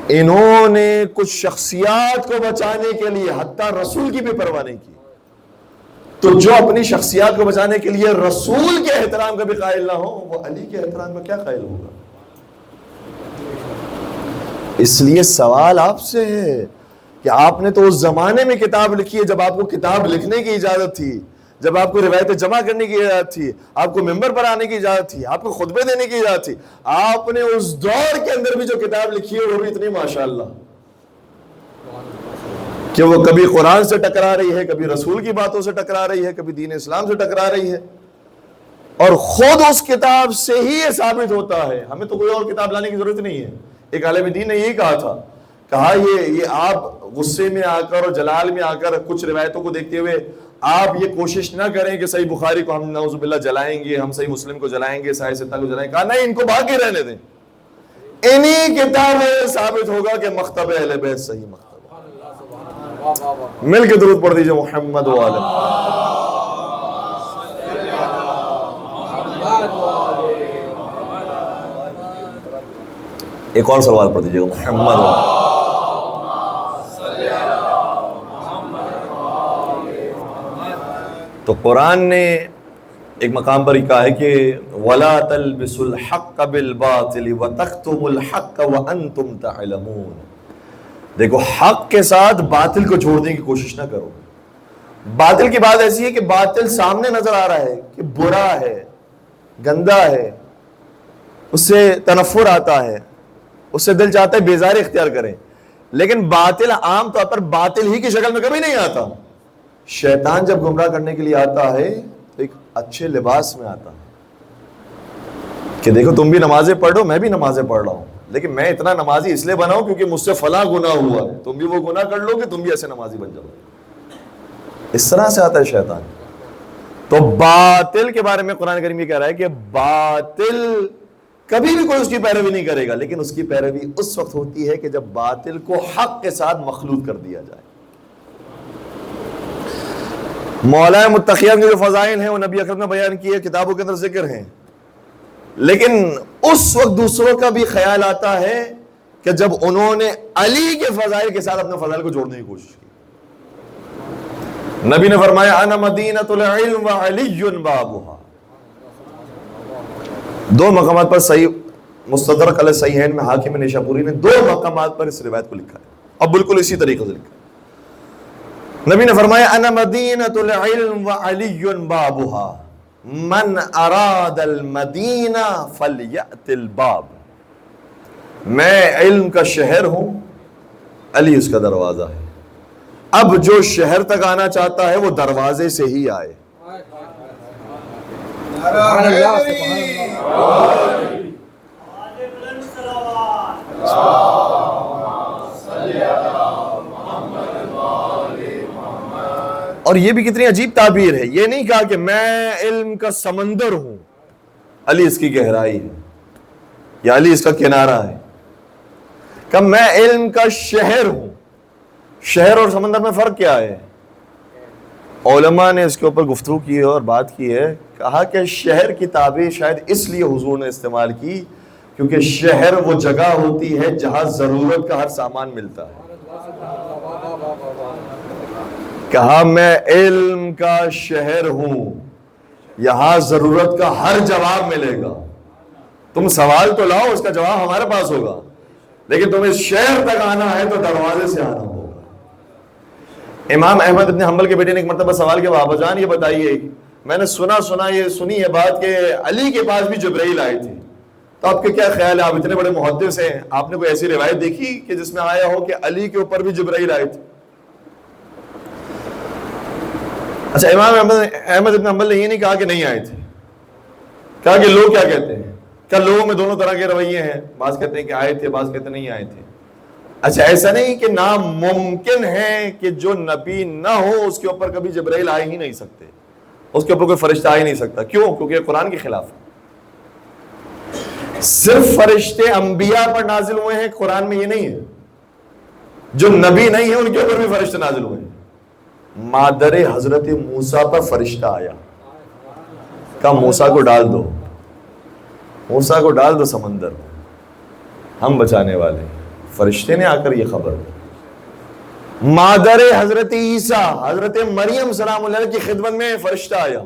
A: انہوں نے کچھ شخصیات کو بچانے کے لیے حتیٰ رسول کی بھی پرواہ نہیں کی، تو جو اپنی شخصیات کو بچانے کے لیے رسول کے احترام کا بھی قائل نہ ہو وہ علی کے احترام کا کیا قائل ہوگا۔ اس لیے سوال آپ سے ہے کہ آپ نے تو اس زمانے میں کتاب لکھی ہے جب آپ کو کتاب لکھنے کی اجازت تھی، جب آپ کو روایتیں جمع کرنے کی اجازت تھی، آپ کو ممبر پر آنے کی اجازت تھی، آپ کو خطبے دینے کی اجازت تھی، آپ نے اس دور کے اندر بھی جو کتاب لکھی ہے وہ بھی اتنی ماشاءاللہ کہ وہ کبھی قرآن سے ٹکرا رہی ہے، کبھی رسول کی باتوں سے ٹکرا رہی ہے، کبھی دین اسلام سے ٹکرا رہی ہے، اور خود اس کتاب سے ہی یہ ثابت ہوتا ہے۔ ہمیں تو کوئی اور کتاب لانے کی ضرورت نہیں ہے۔ ایک عالم دین نے یہی کہا تھا، کہا یہ آپ غصے میں آ کر اور جلال میں آ کر کچھ روایتوں کو دیکھتے ہوئے آپ یہ کوشش نہ کریں کہ صحیح بخاری کو ہم نعوذ باللہ جلائیں گے، ہم صحیح مسلم کو جلائیں گے، صحیح ستہ کو جلائیں گے۔ کہا نہیں، ان کو باقی رہنے دیں، انہی کتابیں ثابت ہوگا کہ مکتب اہل بیت صحیح مکتب ہے۔ مل کے درود پڑھ دیجئے محمد و آل ایک اور سوال پڑھ دیجئے گا محمد و آل۔ تو قرآن نے ایک مقام پر ہی کہا ہے کہ وَلَا تَلْبِسُوا الْحَقَّ بِالْبَاطِلِ وَتَكْتُمُوا الْحَقَّ وَأَنْتُمْ تَعْلَمُونَ۔ دیکھو حق کے ساتھ باطل کو جوڑنے کی کوشش نہ کرو۔ باطل کی بات ایسی ہے کہ باطل سامنے نظر آ رہا ہے کہ برا ہے، گندا ہے، اس سے تنفر آتا ہے، اس سے دل چاہتا ہے بیزاری اختیار کریں، لیکن باطل عام طور پر باطل ہی کی شکل میں کبھی نہیں آتا۔ شیطان جب گمراہ کرنے کے لیے آتا ہے تو ایک اچھے لباس میں آتا ہے کہ دیکھو تم بھی نمازیں پڑھ رہو، میں بھی نمازیں پڑھ رہا ہوں، لیکن میں اتنا نمازی اس لیے بنا ہوں کیونکہ مجھ سے فلاں گناہ ہوا ہے، تم بھی وہ گناہ کر لو گے، تم بھی ایسے نمازی بن جاؤ۔ اس طرح سے آتا ہے شیطان۔ تو باطل کے بارے میں قرآن کریم یہ کہہ رہا ہے کہ باطل کبھی بھی کوئی اس کی پیروی نہیں کرے گا، لیکن اس کی پیروی اس وقت ہوتی ہے کہ جب باطل کو حق کے ساتھ مخلوط کر دیا جائے۔ مولا متقیان کے جو فضائل ہیں وہ نبی اکرم نے بیان کیے، کتابوں کے اندر ذکر ہیں۔ لیکن اس وقت دوسروں کا بھی خیال آتا ہے کہ جب انہوں نے علی کے فضائل کے ساتھ اپنے فضائل کو جوڑنے کی کوشش کی. نبی نے فرمایا انا مدینۃ العلم وعلی بابها. دو مقامات پر صحیح مستدرک علی صحیحین میں حاکم نیشابوری نے دو مقامات پر اس روایت کو لکھا ہے. اب بالکل اسی طریقے سے لکھا. نبی نے فرمایا انا مدینۃ العلم وعلی بابها من اراد المدینہ فلیأت الباب. میں علم کا شہر ہوں، علی اس کا دروازہ ہے. اب جو شہر تک آنا چاہتا ہے وہ دروازے سے ہی آئے.
B: سبحان اللہ سبحان
A: اور یہ بھی کتنی عجیب تعبیر ہے. یہ نہیں کہا کہ میں علم کا سمندر ہوں، علی اس کی گہرائی ہے یا علی اس کا کنارہ ہے. کہ میں علم کا شہر ہوں. شہر اور سمندر میں فرق کیا ہے؟ علماء نے اس کے اوپر گفتگو کی ہے اور بات کی ہے. کہا کہ شہر کی تعبیر شاید اس لیے حضور نے استعمال کی کیونکہ شہر وہ جگہ ہوتی ہے جہاں ضرورت کا ہر سامان ملتا ہے. کہا میں علم کا شہر ہوں، یہاں ضرورت کا ہر جواب ملے گا. تم سوال تو لاؤ، اس کا جواب ہمارے پاس ہوگا، لیکن تمہیں اس شہر تک آنا ہے تو دروازے سے آنا ہوگا. امام احمد ابن حنبل کے بیٹے نے ایک مرتبہ سوال کیا، بابا جان یہ بتائیے، میں نے سنی ہے بات کہ علی کے پاس بھی جبرائیل آئے تھے، تو آپ کے کیا خیال ہے؟ آپ اتنے بڑے محدث ہیں، آپ نے کوئی ایسی روایت دیکھی کہ جس میں آیا ہو کہ علی کے اوپر بھی جبرائیل آئے تھے؟ اچھا، امام احمد ابن حنبل نے یہ نہیں کہا کہ نہیں آئے تھے، کہا کہ لوگ کیا کہتے ہیں. کیا لوگوں میں دونوں طرح کے رویے ہیں، بعض کہتے ہیں کہ آئے تھے، بعض کہتے ہیں نہیں آئے تھے. اچھا، ایسا نہیں کہ ناممکن ہے کہ جو نبی نہ ہو اس کے اوپر کبھی جبرائیل آ ہی نہیں سکتے، اس کے اوپر کوئی فرشتہ آ ہی نہیں سکتا. کیوں؟ کیونکہ قرآن کے خلاف ہے. صرف فرشتے انبیاء پر نازل ہوئے ہیں، قرآن میں یہ نہیں ہے. جو نبی نہیں ہے ان کے اوپر بھی فرشتے نازل ہوئے ہیں. مادر حضرت موسیٰ پر فرشتہ آیا، کہا موسیٰ کو ڈال دو، موسیٰ کو ڈال دو سمندر، ہم بچانے والے ہیں. فرشتے نے آ کر یہ خبر دی. مادر حضرت عیسیٰ، حضرت مریم سلام اللہ کی خدمت میں فرشتہ آیا.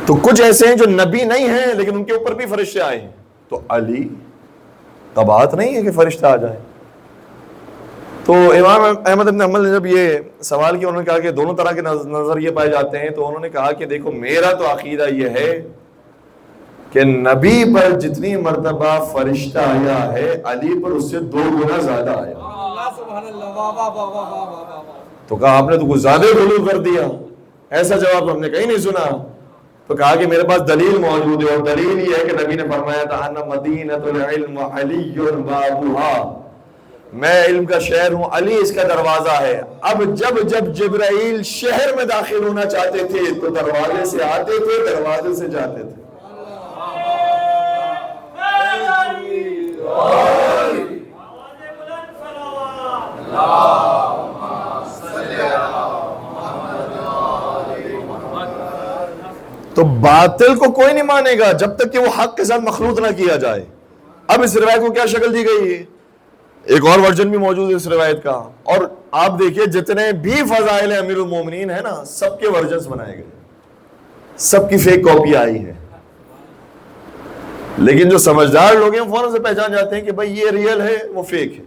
A: تو کچھ ایسے ہیں جو نبی نہیں ہیں لیکن ان کے اوپر بھی فرشتے آئے ہیں. تو علی کا بات نہیں ہے کہ فرشتہ آ جائے. تو امام احمد بن حنبل نے جب یہ سوال کیا، انہوں نے کہا کہ دونوں طرح کے نظریے پائے جاتے ہیں. تو انہوں نے کہا کہ دیکھو، میرا تو عقیدہ یہ ہے کہ نبی پر جتنی مرتبہ فرشتہ آیا ہے، علی پر اس سے 2 گنا زیادہ آیا.
B: سبحان اللہ واہ واہ واہ واہ واہ واہ.
A: تو کہا آپ نے تو کچھ زیادہ غلو کر دیا، ایسا جواب ہم نے کہیں نہیں سنا. تو کہا کہ میرے پاس دلیل موجود ہے، اور دلیل یہ ہے کہ نبی نے فرمایا تھا انا مدینۃ العلم وعلی بابها، میں علم کا شہر ہوں، علی اس کا دروازہ ہے. اب جب جبرائیل شہر میں داخل ہونا چاہتے تھے تو دروازے سے آتے تھے، دروازے سے جاتے تھے. تو باطل کو کوئی نہیں مانے گا جب تک کہ وہ حق کے ساتھ مخلوط نہ کیا جائے. اب اس روایت کو کیا شکل دی گئی ہے؟ ایک اور ورژن بھی موجود ہے اس روایت کا. اور آپ دیکھیے جتنے بھی فضائل امیر المومنین ہیں نا، سب کے ورژنز بنائے گئے، سب کی فیک کاپی آئی ہے. لیکن جو سمجھدار لوگ ہیں فوراً سے پہچان جاتے ہیں کہ بھائی یہ ریئل ہے، وہ فیک ہے.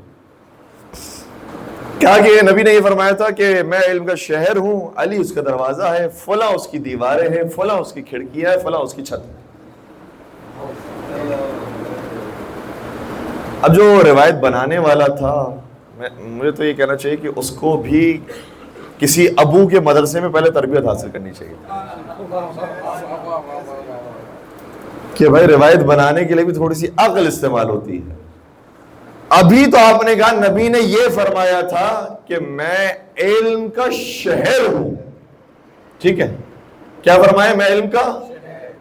A: کہا کہ نبی نے یہ فرمایا تھا کہ میں علم کا شہر ہوں، علی اس کا دروازہ ہے، فلاں اس کی دیواریں ہیں، فلاں اس کی کھڑکیاں ہیں، فلاں اس کی چھت ہے. اب جو روایت بنانے والا تھا، مجھے تو یہ کہنا چاہیے کہ اس کو بھی کسی ابو کے مدرسے میں پہلے تربیت حاصل کرنی چاہیے کہ بھائی روایت بنانے کے لیے بھی تھوڑی سی عقل استعمال ہوتی ہے. ابھی تو آپ نے کہا نبی نے یہ فرمایا تھا کہ میں علم کا شہر ہوں، ٹھیک ہے، کیا فرمایا؟ میں علم کا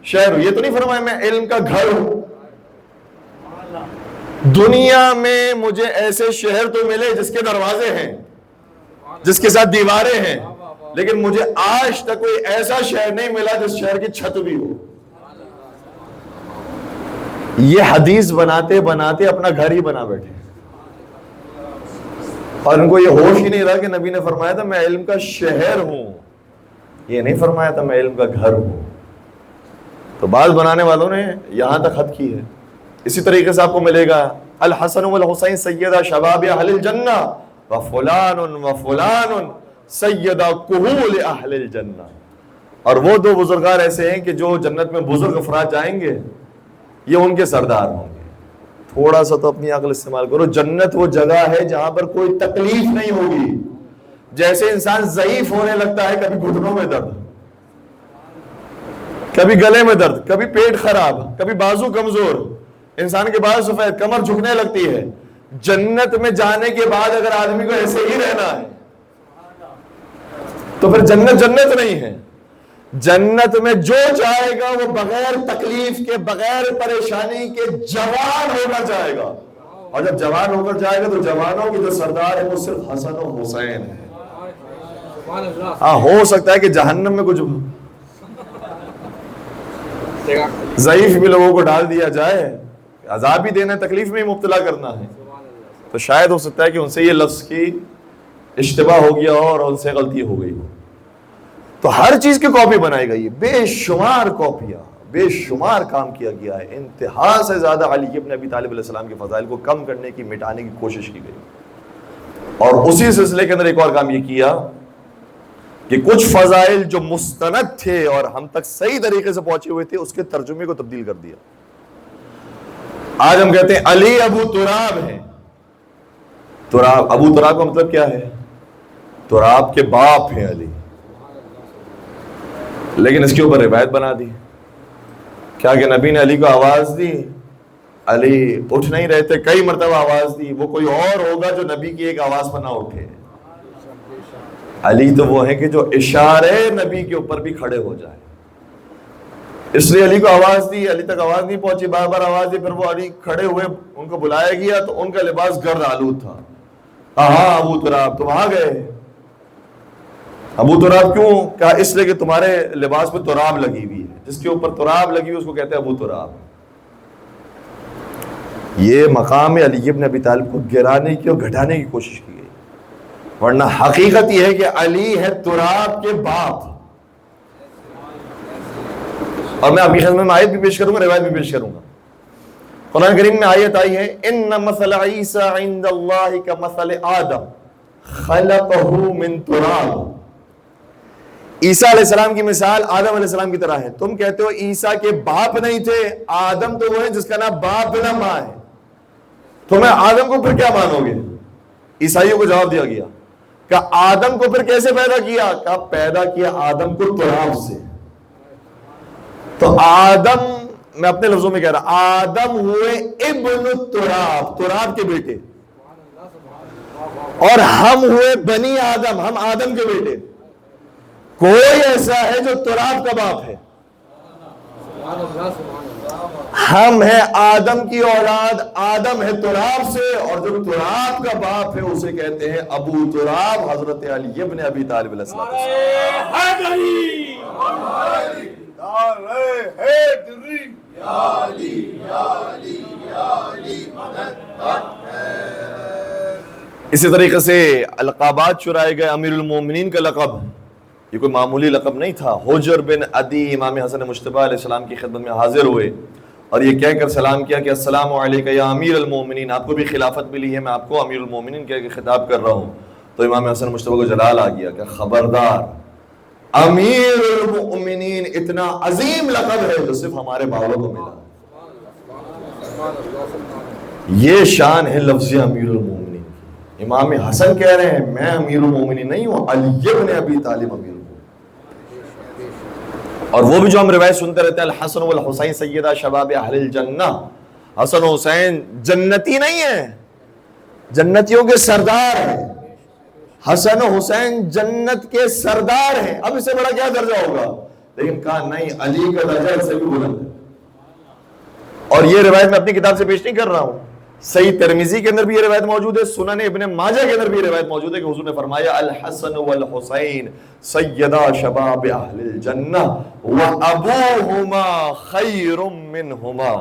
A: شہر ہوں. یہ تو نہیں فرمایا میں علم کا گھر ہوں. دنیا میں مجھے ایسے شہر تو ملے جس کے دروازے ہیں، جس کے ساتھ دیواریں ہیں، لیکن مجھے آج تک کوئی ایسا شہر نہیں ملا جس شہر کی چھت بھی ہو. یہ حدیث بناتے بناتے اپنا گھر ہی بنا بیٹھے، اور ان کو یہ ہوش ہی نہیں رہا کہ نبی نے فرمایا تھا میں علم کا شہر ہوں، یہ نہیں فرمایا تھا میں علم کا گھر ہوں۔ تو بعض بنانے والوں نے یہاں تک حد کی ہے۔ اسی طریقے سے آپ کو ملے گا الحسن والحسین سیدہ شباب اہل الجنہ وفلان وفلان سیدہ کہول اہل الجنہ، اور وہ دو بزرگار ایسے ہیں کہ جو جنت میں بزرگ افراد جائیں گے یہ ان کے سردار ہوں گے۔ تھوڑا سا تو اپنی عقل استعمال کرو، جنت وہ جگہ ہے جہاں پر کوئی تکلیف نہیں ہوگی۔ جیسے انسان ضعیف ہونے لگتا ہے، کبھی گھٹنوں میں درد، کبھی گلے میں درد، کبھی پیٹ خراب، کبھی بازو کمزور، انسان کے بال سفید، کمر جھکنے لگتی ہے۔ جنت میں جانے کے بعد اگر آدمی کو ایسے ہی رہنا ہے تو پھر جنت جنت نہیں ہے۔ جنت میں جو جائے گا وہ بغیر تکلیف کے، بغیر پریشانی کے جوان ہو کر جائے گا، اور جب جوان ہو کر جائے گا تو جوانوں کی جو سردار ہے وہ صرف حسن و حسین ہے۔ ہاں ہو سکتا ہے کہ جہنم میں کچھ ضعیف بھی لوگوں کو ڈال دیا جائے، عذاب بھی دینا، تکلیف میں ہی مبتلا کرنا ہے، تو شاید ہو سکتا ہے کہ ان سے یہ لفظ کی اشتباہ ہو گیا ہو اور ان سے غلطی ہو گئی ہو۔ تو ہر چیز کی کاپی بنائی گئی، بے شمار کاپیاں، بے شمار کام کیا گیا ہے۔ انتہا سے زیادہ علی ابن ابی طالب علیہ السلام کے فضائل کو کم کرنے کی، مٹانے کی کوشش کی گئی، اور اسی سلسلے کے اندر ایک اور کام یہ کیا کہ کچھ فضائل جو مستند تھے اور ہم تک صحیح طریقے سے پہنچے ہوئے تھے، اس کے ترجمے کو تبدیل کر دیا۔ آج ہم کہتے ہیں علی ابو تراب ہے۔ تراب، ابو تراب کا مطلب کیا ہے؟ تراب کے باپ ہیں علی، لیکن اس کے اوپر روایت بنا دی۔ کیا کہ نبی نے علی کو آواز دی، علی اٹھ نہیں رہے تھے، کئی مرتبہ آواز دی، وہ کوئی اور ہوگا جو نبی کی ایک آواز پر نہ اٹھے۔ علی تو وہ ہیں کہ جو اشارے نبی کے اوپر بھی کھڑے ہو جائے، اس لیے علی کو آواز دی، علی تک آواز نہیں پہنچی، بار بار آواز دی، پھر وہ علی کھڑے ہوئے، ان کو بلایا گیا تو ان کا لباس گرد آلود تھا۔ ہاں ابو تراب تم آ گئے۔ ابو تراب کیوں کہا؟ اس لیے کہ تمہارے لباس پہ تراب لگی ہوئی ہے، جس کے اوپر تراب لگی ہوئی اس کو کہتے ہیں ابو تراب۔ یہ مقام علی ابن ابی طالب کو گرانے کی اور گھٹانے کی کوشش کی گئی، ورنہ حقیقت یہ ہے کہ علی ہے تراب کے باپ۔ اور میں آپ کی خدمت میں آیت بھی پیش کروں گا، روایت بھی پیش کروں گا۔ قرآن کریم میں آیت آئی ہے ان مثل عیسیٰ عند اللہ کمثل آدم خلقہ من تراب۔ عیسیٰ علیہ السلام کی مثال آدم علیہ السلام کی طرح ہے۔ تم کہتے ہو عیسیٰ کے باپ نہیں تھے، آدم تو وہ ہے جس کا نام باپ بنا ماں ہے، تمہیں آدم کو پھر کیا مانو گے؟ عیسائیوں کو جواب دیا گیا کہ آدم کو پھر کیسے پیدا کیا؟ کہ پیدا کیا آدم کو تراب سے۔ تو آدم، میں اپنے لفظوں میں کہہ رہا، آدم ہوئے ابن تراب، تراب کے بیٹے، اور ہم ہوئے بنی آدم، ہم آدم کے بیٹے۔ کوئی ایسا ہے جو تراب کا باپ ہے؟ ہم ہیں آدم کی اولاد، آدم ہے تراب سے، اور جو تراب کا باپ ہے اسے کہتے ہیں ابو تراب، حضرت علی ابن ابی طالب علیہ السلام۔ اسی طریقے سے القابات چرائے گئے۔ امیر المومنین کا لقب یہ کوئی معمولی لقب نہیں تھا۔ حجر بن عدی امام حسن مجتبی علیہ السلام کی خدمت میں حاضر ہوئے اور یہ کہہ کر سلام کیا کہ السلام علیکم یا امیر المومنین، آپ کو بھی خلافت ملی ہے، میں آپ کو امیر المومنین کہہ کے خطاب کر رہا ہوں۔ تو امام حسن مجتبی کو جلال آ گیا کہ خبردار، امیر المومنین اتنا عظیم لقب ہے جو صرف ہمارے باولوں کو ملا۔ یہ شان ہے لفظ امیر المومنین کی۔ امام حسن کہہ رہے ہیں میں امیر المومنین نہیں ہوں، علی ابن ابی طالب امیر۔ اور وہ بھی جو ہم روایت سنتے رہتے ہیں الحسن والحسین سیدہ شباب اہل الجنہ، حسن و حسین جنتی نہیں ہیں، جنتیوں کے سردار ہیں۔ حسن و حسین جنت کے سردار ہیں، اب اس سے بڑا کیا درجہ ہوگا؟ لیکن کہا نہیں، علی کا درجہ اس سے بھی بلند ہے۔ اور یہ روایت میں اپنی کتاب سے پیش نہیں کر رہا ہوں، صحیح ترمذی کے اندر بھی یہ روایت موجود ہے، سنن ابن ماجہ کے اندر بھی یہ روایت موجود ہے کہ حضور نے فرمایا الحسن والحسین سیدا شباب اہل الجنہ وابوہما خیر منہما۔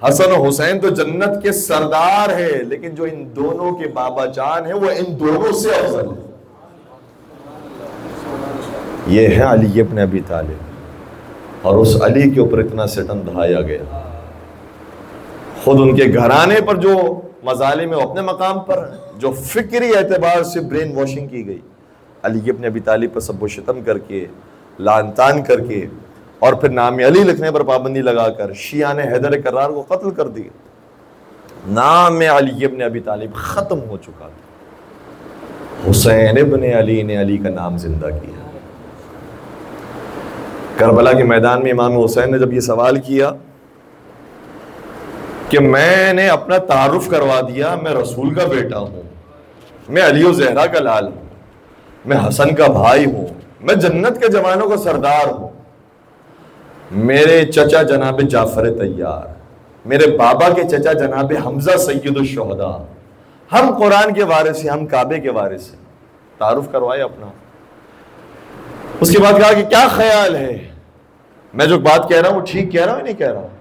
A: حسن و حسین تو جنت کے سردار ہے، لیکن جو ان دونوں کے بابا جان ہیں وہ ان دونوں سے افضل ہے. یہ ہے علی ابن ابی طالب، اور اس علی کے اوپر اتنا ستم ڈھایا گیا. خود ان کے گھرانے پر جو مظالم ہے اپنے مقام پر، جو فکری اعتبار سے برین واشنگ کی گئی، علی ابن ابی طالب پر سب و شتم کر کے، لعن طعن کر کے، اور پھر نام علی لکھنے پر پابندی لگا کر شیعہ نے حیدر کرار کو قتل کر دیا. نام علی ابن ابی طالب ختم ہو چکا تھا، حسین ابن علی نے علی کا نام زندہ کیا. کربلا کے میدان میں امام حسین نے جب یہ سوال کیا کہ میں نے اپنا تعارف کروا دیا، میں رسول کا بیٹا ہوں، میں علی و زہرا کا لال ہوں، میں حسن کا بھائی ہوں، میں جنت کے جوانوں کا سردار ہوں، میرے چچا جناب جعفر طیار، میرے بابا کے چچا جناب حمزہ سید الشہداء، ہم قرآن کے وارث ہیں، ہم کعبے کے وارث ہیں. تعارف کروائے اپنا. اس کے بعد کہا کہ کیا خیال ہے، میں جو بات کہہ رہا ہوں وہ ٹھیک کہہ رہا ہوں یا نہیں کہہ رہا ہوں؟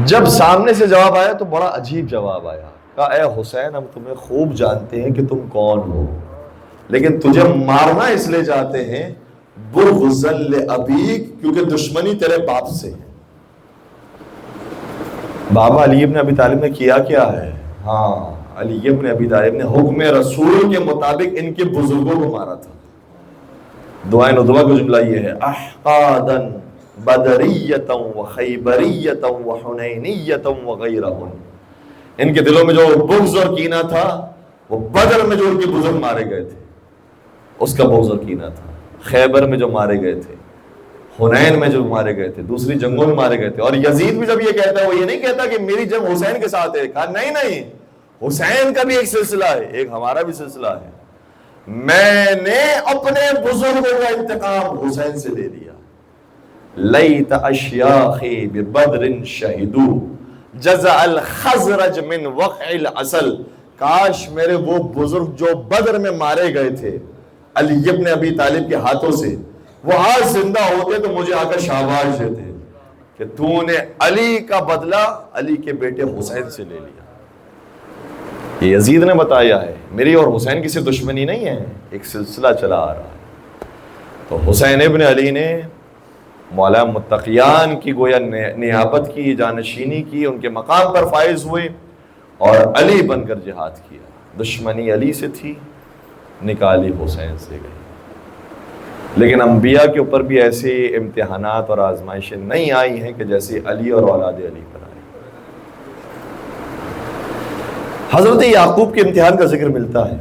A: جب سامنے سے جواب آیا تو بڑا عجیب جواب آیا. کہا اے حسین، ہم تمہیں خوب جانتے ہیں کہ تم کون ہو، لیکن تجھے مارنا اس لیے چاہتے ہیں بغضا لابیک، کیونکہ دشمنی تیرے باپ سے ہے. بابا علی ابن ابی طالب نے کیا کیا ہے؟ ہاں، علی ابن ابی طالب نے حکم رسول کے مطابق ان کے بزرگوں کو مارا تھا. دعائیں ندوہ کا جملہ یہ ہے، احقادا بدریتا و خیبریتا و حنینیتا و غیرہن. ان کے دلوں میں جو بغض اور کینہ تھا وہ بدر میں جو ان کے بزرگ مارے گئے تھے اس کا بغض اور کینہ تھا، خیبر میں جو مارے گئے تھے، حنین میں جو مارے گئے تھے، دوسری جنگوں میں مارے گئے تھے. اور یزید بھی جب یہ کہتا ہے وہ یہ نہیں کہتا کہ میری جنگ حسین کے ساتھ ہے. کہا نہیں، حسین کا بھی ایک سلسلہ ہے، ایک ہمارا بھی سلسلہ ہے. میں نے اپنے بزرگوں کا انتقام حسین سے لے لیا. لیت اشیاخی ببدر شہدو جزع الخزرج من وقع العسل. کاش میرے وہ بزرگ جو بدر میں مارے گئے تھے علی ابن ابی طالب کے ہاتھوں سے، وہ آج زندہ ہوتے تو مجھے آ کر شاباش دیتے کہ تو نے علی کا بدلہ علی کے بیٹے حسین سے لے لیا. یہ یزید نے بتایا ہے، میری اور حسین کی سے دشمنی نہیں ہے، ایک سلسلہ چلا آ رہا ہے. تو حسین ابن علی نے مولا متقیان کی گویا نیابت کی، جانشینی کی، ان کے مقام پر فائز ہوئے اور علی بن کر جہاد کیا. دشمنی علی سے تھی، نکالی حسین سے گئی. لیکن انبیاء کے اوپر بھی ایسے امتحانات اور آزمائشیں نہیں آئی ہیں کہ جیسے علی اور اولاد علی پر آئی. حضرت یعقوب کے امتحان کا ذکر ملتا ہے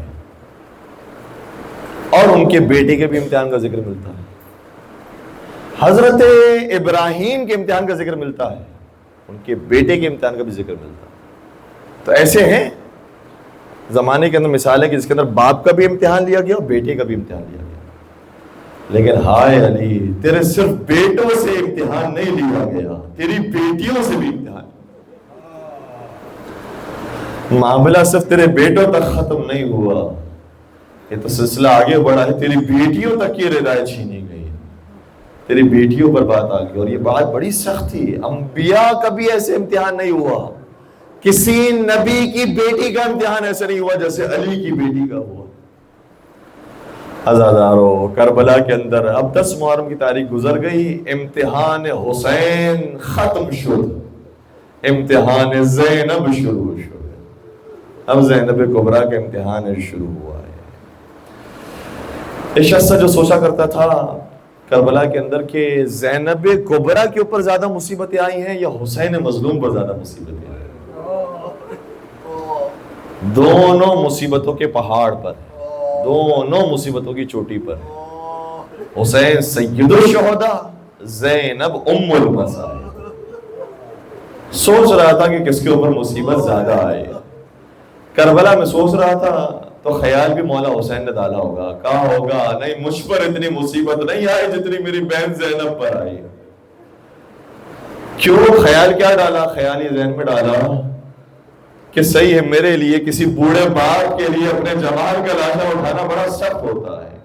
A: اور ان کے بیٹے کے بھی امتحان کا ذکر ملتا ہے. حضرت ابراہیم کے امتحان کا ذکر ملتا ہے، ان کے بیٹے کے امتحان کا بھی ذکر ملتا ہے. تو ایسے ہیں زمانے کے اندر مثالیں کہ جس کے اندر باپ کا بھی امتحان لیا گیا اور بیٹے کا بھی امتحان لیا گیا. لیکن ہائے علی، تیرے صرف بیٹوں سے امتحان نہیں لیا گیا، تیری بیٹیوں سے بھی امتحان. معاملہ صرف تیرے بیٹوں تک ختم نہیں ہوا، یہ تو سلسلہ آگے بڑھا ہے. تیری بیٹیوں تک کی رضائے چھینی گئی، تیری بیٹیوں پر بات آ گئی. اور یہ بات بڑی سخت تھی. انبیاء کا بھی ایسے امتحان نہیں ہوا، کسی نبی کی بیٹی کا امتحان ایسا نہیں ہوا جیسے علی کی بیٹی کا ہوا. عزادارو، کربلا کے اندر اب 10 محرم کی تاریخ گزر گئی، امتحان حسین ختم شد، امتحان زینب شروع شد. اب زینب کبریٰ کا امتحان شروع ہوا ہے. ایک شخص جو سوچا کرتا تھا کربلا کے اندر کہ زینب کبریٰ کے اوپر زیادہ مصیبتیں آئی ہیں یا حسین مظلوم پر زیادہ مصیبتیں آئی ہیں، دونوں مصیبتوں کے پہاڑ پر، دونوں مصیبتوں کی چوٹی پر. حسین سید الشہداء، زینب ام المصائب. سوچ رہا تھا کہ کس کے اوپر مصیبت زیادہ آئے. کربلا میں سوچ رہا تھا تو خیال بھی مولا حسین نے ڈالا ہوگا، کہا ہوگا نہیں مجھ پر اتنی مصیبت نہیں آئی جتنی میری بہن زینب پر آئی. کیوں خیال کیا ڈالا؟ خیال یہ ذہن میں ڈالا کہ صحیح ہے، میرے لیے کسی بوڑھے باپ کے لیے اپنے جمال کا لاشا اٹھانا بڑا سخت ہوتا ہے،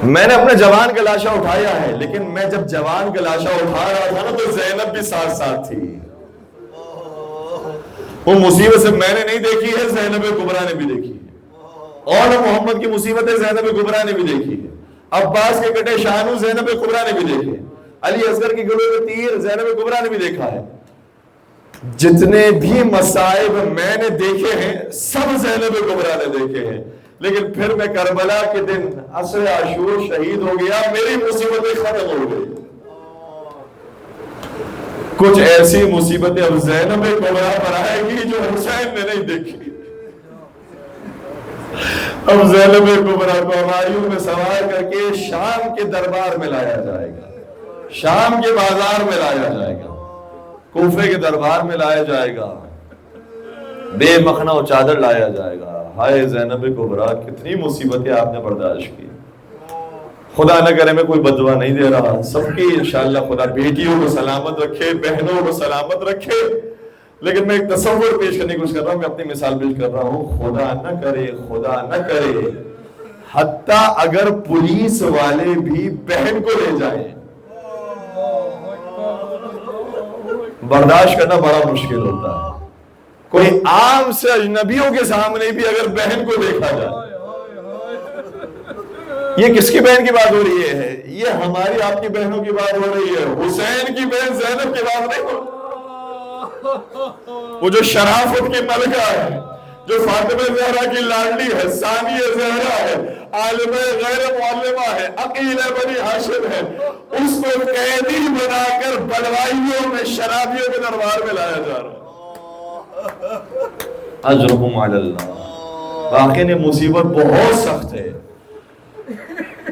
A: میں نے اپنے جوان کا لاشا اٹھایا ہے، لیکن میں جب جوان کا لاشا اٹھا رہا تھا نا تو زینب بھی ساتھ ساتھ تھی۔ وہ مصیبت سے میں نے نہیں دیکھی ہے، زینب کبریٰ نے بھی دیکھی ہے، اور محمد کی مصیبتیں زینب کبریٰ نے بھی دیکھی ہے، عباس کے کٹے شانو زینب کبریٰ نے بھی دیکھے، علی اصغر کی گلوں میں تیر زینب کبریٰ نے بھی دیکھا ہے۔ جتنے بھی مصائب میں نے دیکھے ہیں سب زینب کبریٰ نے دیکھے ہیں، لیکن پھر میں کربلا کے دن عصر عاشور شہید ہو گیا، میری مصیبتیں ختم ہو گئی۔ کچھ ایسی مصیبتیں اب زینب کبریٰ پر آئے گی جو حسین نے نہیں دیکھی۔ اب زینب کبریٰ کو ہمایوں میں سوار کر کے شام کے دربار میں لایا جائے گا، شام کے بازار میں لایا جائے گا، کوفے کے دربار میں لایا جائے گا، بے مخنا و چادر لایا جائے گا۔ ہائے زینب کبریٰ، کتنی مصیبتیں آپ نے برداشت کی۔ خدا نہ کرے میں کوئی بددعا نہیں دے رہا، سب کی انشاءاللہ خدا بیٹیوں کو سلامت رکھے، بہنوں کو سلامت رکھے، لیکن میں ایک تصور پیش کرنے کی کوشش کر رہا ہوں، میں اپنی مثال پیش کر رہا ہوں۔ خدا نہ کرے حتیٰ اگر پولیس والے بھی بہن کو لے جائیں، برداشت کرنا بڑا مشکل ہوتا ہے۔ کوئی عام سے اجنبیوں کے سامنے بھی اگر بہن کو دیکھا جائے، یہ کس کی بہن کی بات ہو رہی ہے؟ یہ ہماری آپ کی بہنوں کی بات ہو رہی ہے، حسین کی بہن زینب کی بات نہیں ہو۔ وہ جو شرافت کی ملکہ ہے، جو فاطمہ زہرا کی لاڈلی ہے، ثانیہ زہرا ہے، عالمہ غیر معلمہ ہے، عقیل بنی ہاشم ہے، اس کو قیدی بنا کر بلوائیوں میں شرابیوں کے دربار میں لایا جا رہا ہے۔ اجرکم علی اللہ۔ واقعی نے مصیبت بہت سخت ہے۔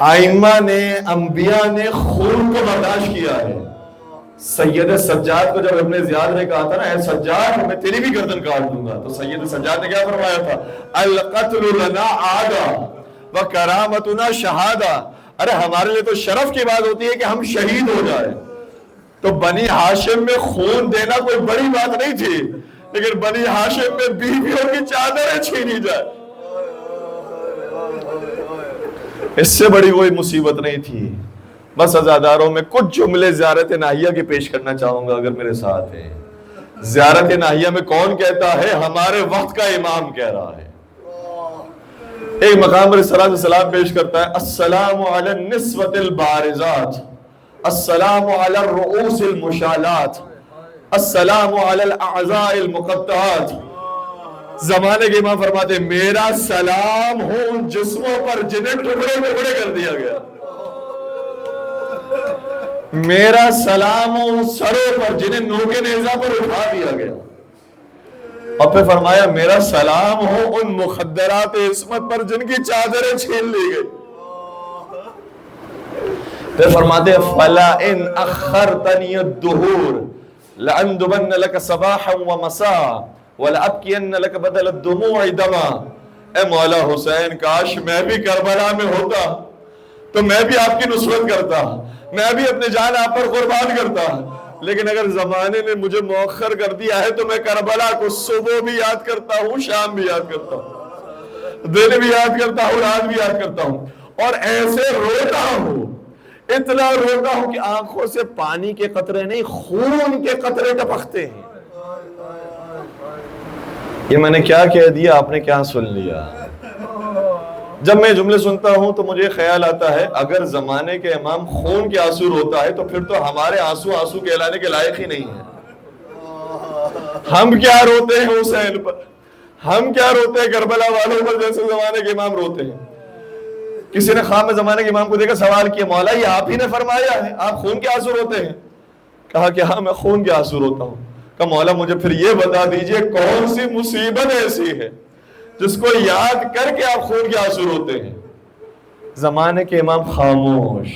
A: ائمہ نے، انبیاء نے خون کو برداشت کیا ہے۔ سید سجاد کو جب ابن زیاد نے کہا تھا نا، اے سجاد میں تیری بھی گردن کاٹ دوں گا، تو سید سجاد نے کیا فرمایا تھا؟ القتل لنا عادہ وکرامتنا شہادہ۔ ارے ہمارے لیے تو شرف کی بات ہوتی ہے کہ ہم شہید ہو جائیں، تو بنی ہاشم میں خون دینا کوئی بڑی بات نہیں تھی، لیکن بنی ہاشم میں بیویوں کی چادریں چھینی جائے، اس سے بڑی کوئی مصیبت نہیں تھی۔ بس عزاداروں میں کچھ جملے زیارت ناہیہ کے پیش کرنا چاہوں گا اگر میرے ساتھ ہیں۔ زیارت ناہیہ میں کون کہتا ہے؟ ہمارے وقت کا امام کہہ رہا ہے۔ ایک مقام پر صلاۃ والسلام پیش کرتا ہے، السلام علی النسوۃ البارزات، السلام علی الرؤوس المشالات، السلام علی الاعضاء المقطعات۔ زمانے کے امام فرماتے ہیں میرا سلام ہو ان جسموں پر جنہیں ٹکڑے ٹکڑے کر دیا گیا، میرا سلام ہو ان سروں پر جنہیں نوکے نیزہ پر اٹھا دیا گیا، اور پھر فرمایا میرا سلام ہو ان مخدرات عصمت پر جن کی چادریں چھین لی گئی۔ پھر فرماتے ہیں فلا ان اخرتنی الدہور لأندبن لك صباحا ومساء وَلَأَبْكِيَنَّ لَكَ بَدَلَ الدُّمُوعِ دَمًا۔ اے مولا حسین، کاش میں بھی کربلا میں ہوتا تو میں بھی آپ کی نصرت کرتا، میں بھی اپنی جان آپ پر قربان کرتا، لیکن اگر زمانے نے مجھے مؤخر کر دیا ہے تو میں کربلا کو صبح بھی یاد کرتا ہوں، شام بھی یاد کرتا ہوں، دن بھی یاد کرتا ہوں، رات بھی یاد کرتا ہوں، اور ایسے روتا ہوں، اتنا روتا ہوں کہ آنکھوں سے پانی کے قطرے نہیں خون کے قطرے ٹپکتے ہیں۔ یہ میں نے کیا کہہ دیا، آپ نے کیا سن لیا؟ جب میں جملے سنتا ہوں تو مجھے خیال آتا ہے اگر زمانے کے امام خون کے آنسو روتا ہے تو پھر تو ہمارے آنسو آنسو کہلانے کے لائق ہی نہیں ہے۔ ہم کیا روتے ہیں حسین پر، ہم کیا روتے ہیں کربلا والوں پر جیسے زمانے کے امام روتے ہیں۔ کسی نے خواب میں زمانے کے امام کو دیکھا، سوال کیا مولا یہ آپ ہی نے فرمایا ہے آپ خون کے آنسو روتے ہیں؟ کہا کہ ہاں میں خون کے آنسو روتا ہوں۔ کہ مولا مجھے پھر یہ بتا دیجئے کون سی مصیبت ایسی ہے جس کو یاد کر کے آپ خون کے آنسو روتے ہیں؟ زمانے کے امام خاموش۔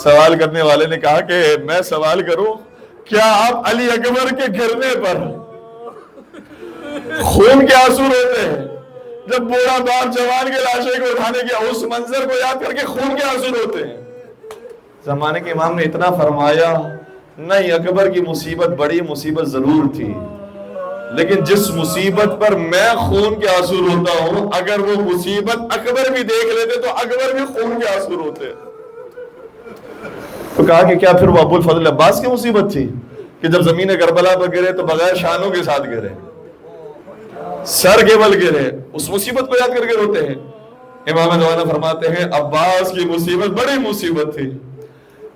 A: سوال کرنے والے نے کہا کہ میں سوال کروں، کیا آپ علی اکبر کے گرنے پر خون کے آنسو روتے ہیں؟ جب بوڑھا باپ جوان کے لاشے کو اٹھانے کے اس منظر کو یاد کر کے خون کے آنسو روتے ہیں؟ زمانے کے امام نے اتنا فرمایا، نہیں اکبر کی مصیبت بڑی مصیبت ضرور تھی، لیکن جس مصیبت پر میں خون کے آنسو روتا ہوں، اگر وہ مصیبت اکبر بھی دیکھ لیتے تو اکبر بھی خون کے آنسو روتے۔ تو کہا کہ کیا پھر وہ ابو الفضل عباس کی مصیبت تھی کہ جب زمین کربلا پر گرے تو بغیر شانوں کے ساتھ گرے، سر کے بل گرے، اس مصیبت کو یاد کر کے روتے ہیں؟ امام زمانہ فرماتے ہیں عباس کی مصیبت بڑی مصیبت تھی،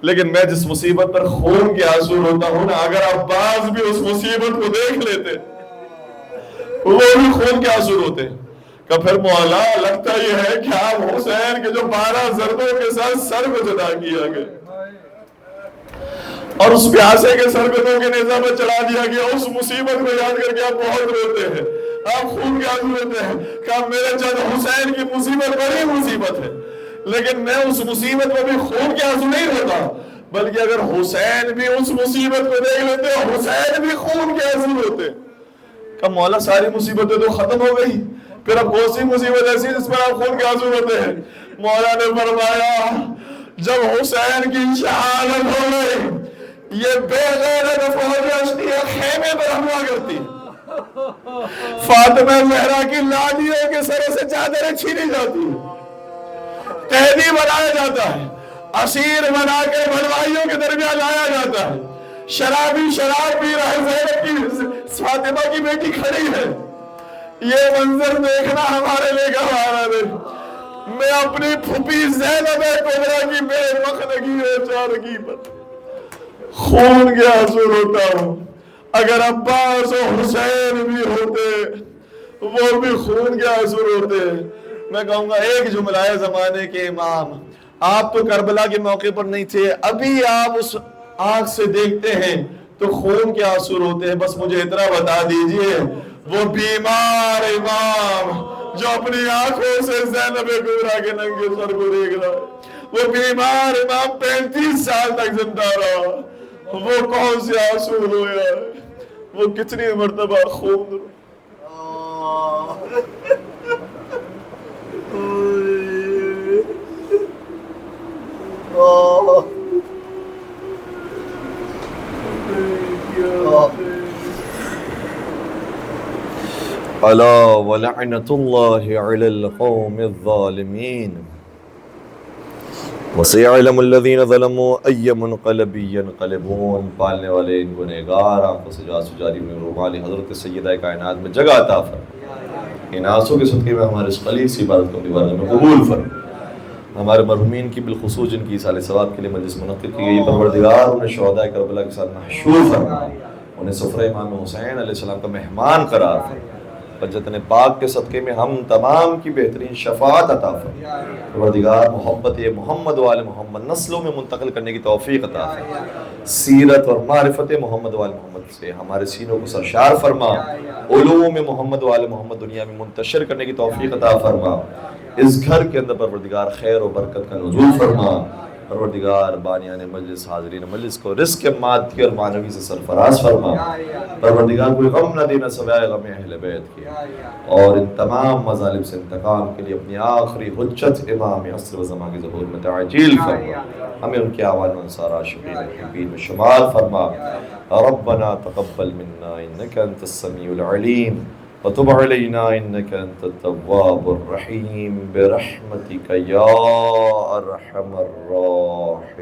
A: لیکن میں جس مصیبت پر خون کے آنسو روتا ہوں نا، اگر عباس بھی اس مصیبت کو دیکھ لیتے وہ بھی خون کے آنسو روتے۔ کہ پھر مولا لگتا یہ ہے کہ آپ حسین کے جو 12 ضربوں کے ساتھ سر کو جدا کیا گیا اور اس پیاسے کے سر کو دو کے نیزہ پر چڑھا دیا گیا، اس مصیبت کو یاد کر کے آپ بہت روتے ہیں، آپ خون کے آنسو روتے ہیں کہ میرے جد حسین کی مصیبت بڑی مصیبت ہے، لیکن میں اس مصیبت میں بھی خون کے آنسو نہیں روتا، بلکہ اگر حسین بھی اس مصیبت کو دیکھ لیتے حسین بھی خون کے آنسو روتے۔ کہ مولا ساری مصیبتیں تو ختم ہو گئی، پھر اب کون سی مصیبت ایسی جس پر آپ خون کے آنسو روتے ہیں؟ مولا نے فرمایا جب حسین کی شہادت ہو گئی، یہ بے غیرت فوج اشتیہ خیمے پر حملہ کرتی، فاطمہ زہرا کی لاڈیوں کے سروں سے چادریں چھینی جاتی، قیدی بنایا جاتا ہے، اسیر بنا کے بھلوائیوں کے درمیان لایا جاتا ہے، شرابی شراب پی رہا ہے، زینب کی فاطمہ کی بیٹی کھڑی ہے، یہ منظر دیکھنا ہمارے لئے گوارا ہے۔ میں اپنی پھوپھی زینب کبریٰ کی بے مخنگی و چارگی پر خون کے آنسو روتا ہوں، اگر عباس و حسین بھی ہوتے وہ بھی خون کے آنسو روتے۔ میں کہوں گا ایک جملہ ہے زمانے کے امام، آپ تو کربلا کے موقع پر نہیں تھے، ابھی آپ اس آنکھ سے دیکھتے ہیں تو خون کے آنسو روتے ہیں، بس مجھے اتنا بتا دیجئے وہ بیمار امام جو اپنی آنکھوں سے زینب کبریٰ کے ننگے سر کو دیکھ رہا ہے، وہ بیمار امام 35 سال تک زندہ رہا، وہ کون سے آنسو رویا ہے، وہ کتنی مرتبہ خون رویا۔ الا ولعنۃ اللہ علی القوم الظالمین وسيعلم الذین ظلموا ای منقلب ینقلبون۔ پالنے والے ان گنہگار آنکھوں سے جو جاری میں رومالی حضرت سیدہ کائنات میں جگہ عطا فرما، ان آنسوں کے صدقے میں ہمارے اس خلیل سی عبادت کو دیوار میں قبول فرما، ہمارے مرحومین کی بالخصوص جن کی ایصال ثواب کے لیے مجلس منعقد کی گئی، پروردگار انہیں شہداء کربلا کے ساتھ محشور فرما، انہیں سفرہ امام حسین علیہ السلام کا مہمان قرار فرما، جتن پاک کے صدقے میں ہم تمام کی بہترین شفاعت عطا فرما، پروردگار محبت محمد و آل محمد نسلوں میں منتقل کرنے کی توفیق عطا فرما، سیرت اور معرفت محمد و آل محمد سے ہمارے سینوں کو سرشار فرما، علوم محمد و آل محمد دنیا میں منتشر کرنے کی توفیق عطا فرما، اس گھر کے اندر پروردگار خیر و برکت کا نزول فرما، پروردگار بانیان مجلس حاضرین مجلس کو رزق مادی اور معنوی سے سرفراز فرما، پروردگار کوئی غم نہ دینا سوائے غم اہل بیت کے، اور ان تمام مظالم سے انتقام کے لیے اپنی آخری حجت امام عصر و زمان کے ظہور میں تعجیل فرما، ہمیں ان کے آوان و انصار عاشقین محبین میں شمار فرما۔ ربنا تقبل منا انك انت السميع العليم وتب علينا انك انت التواب الرحيم برحمتك يا ارحم الراحمين۔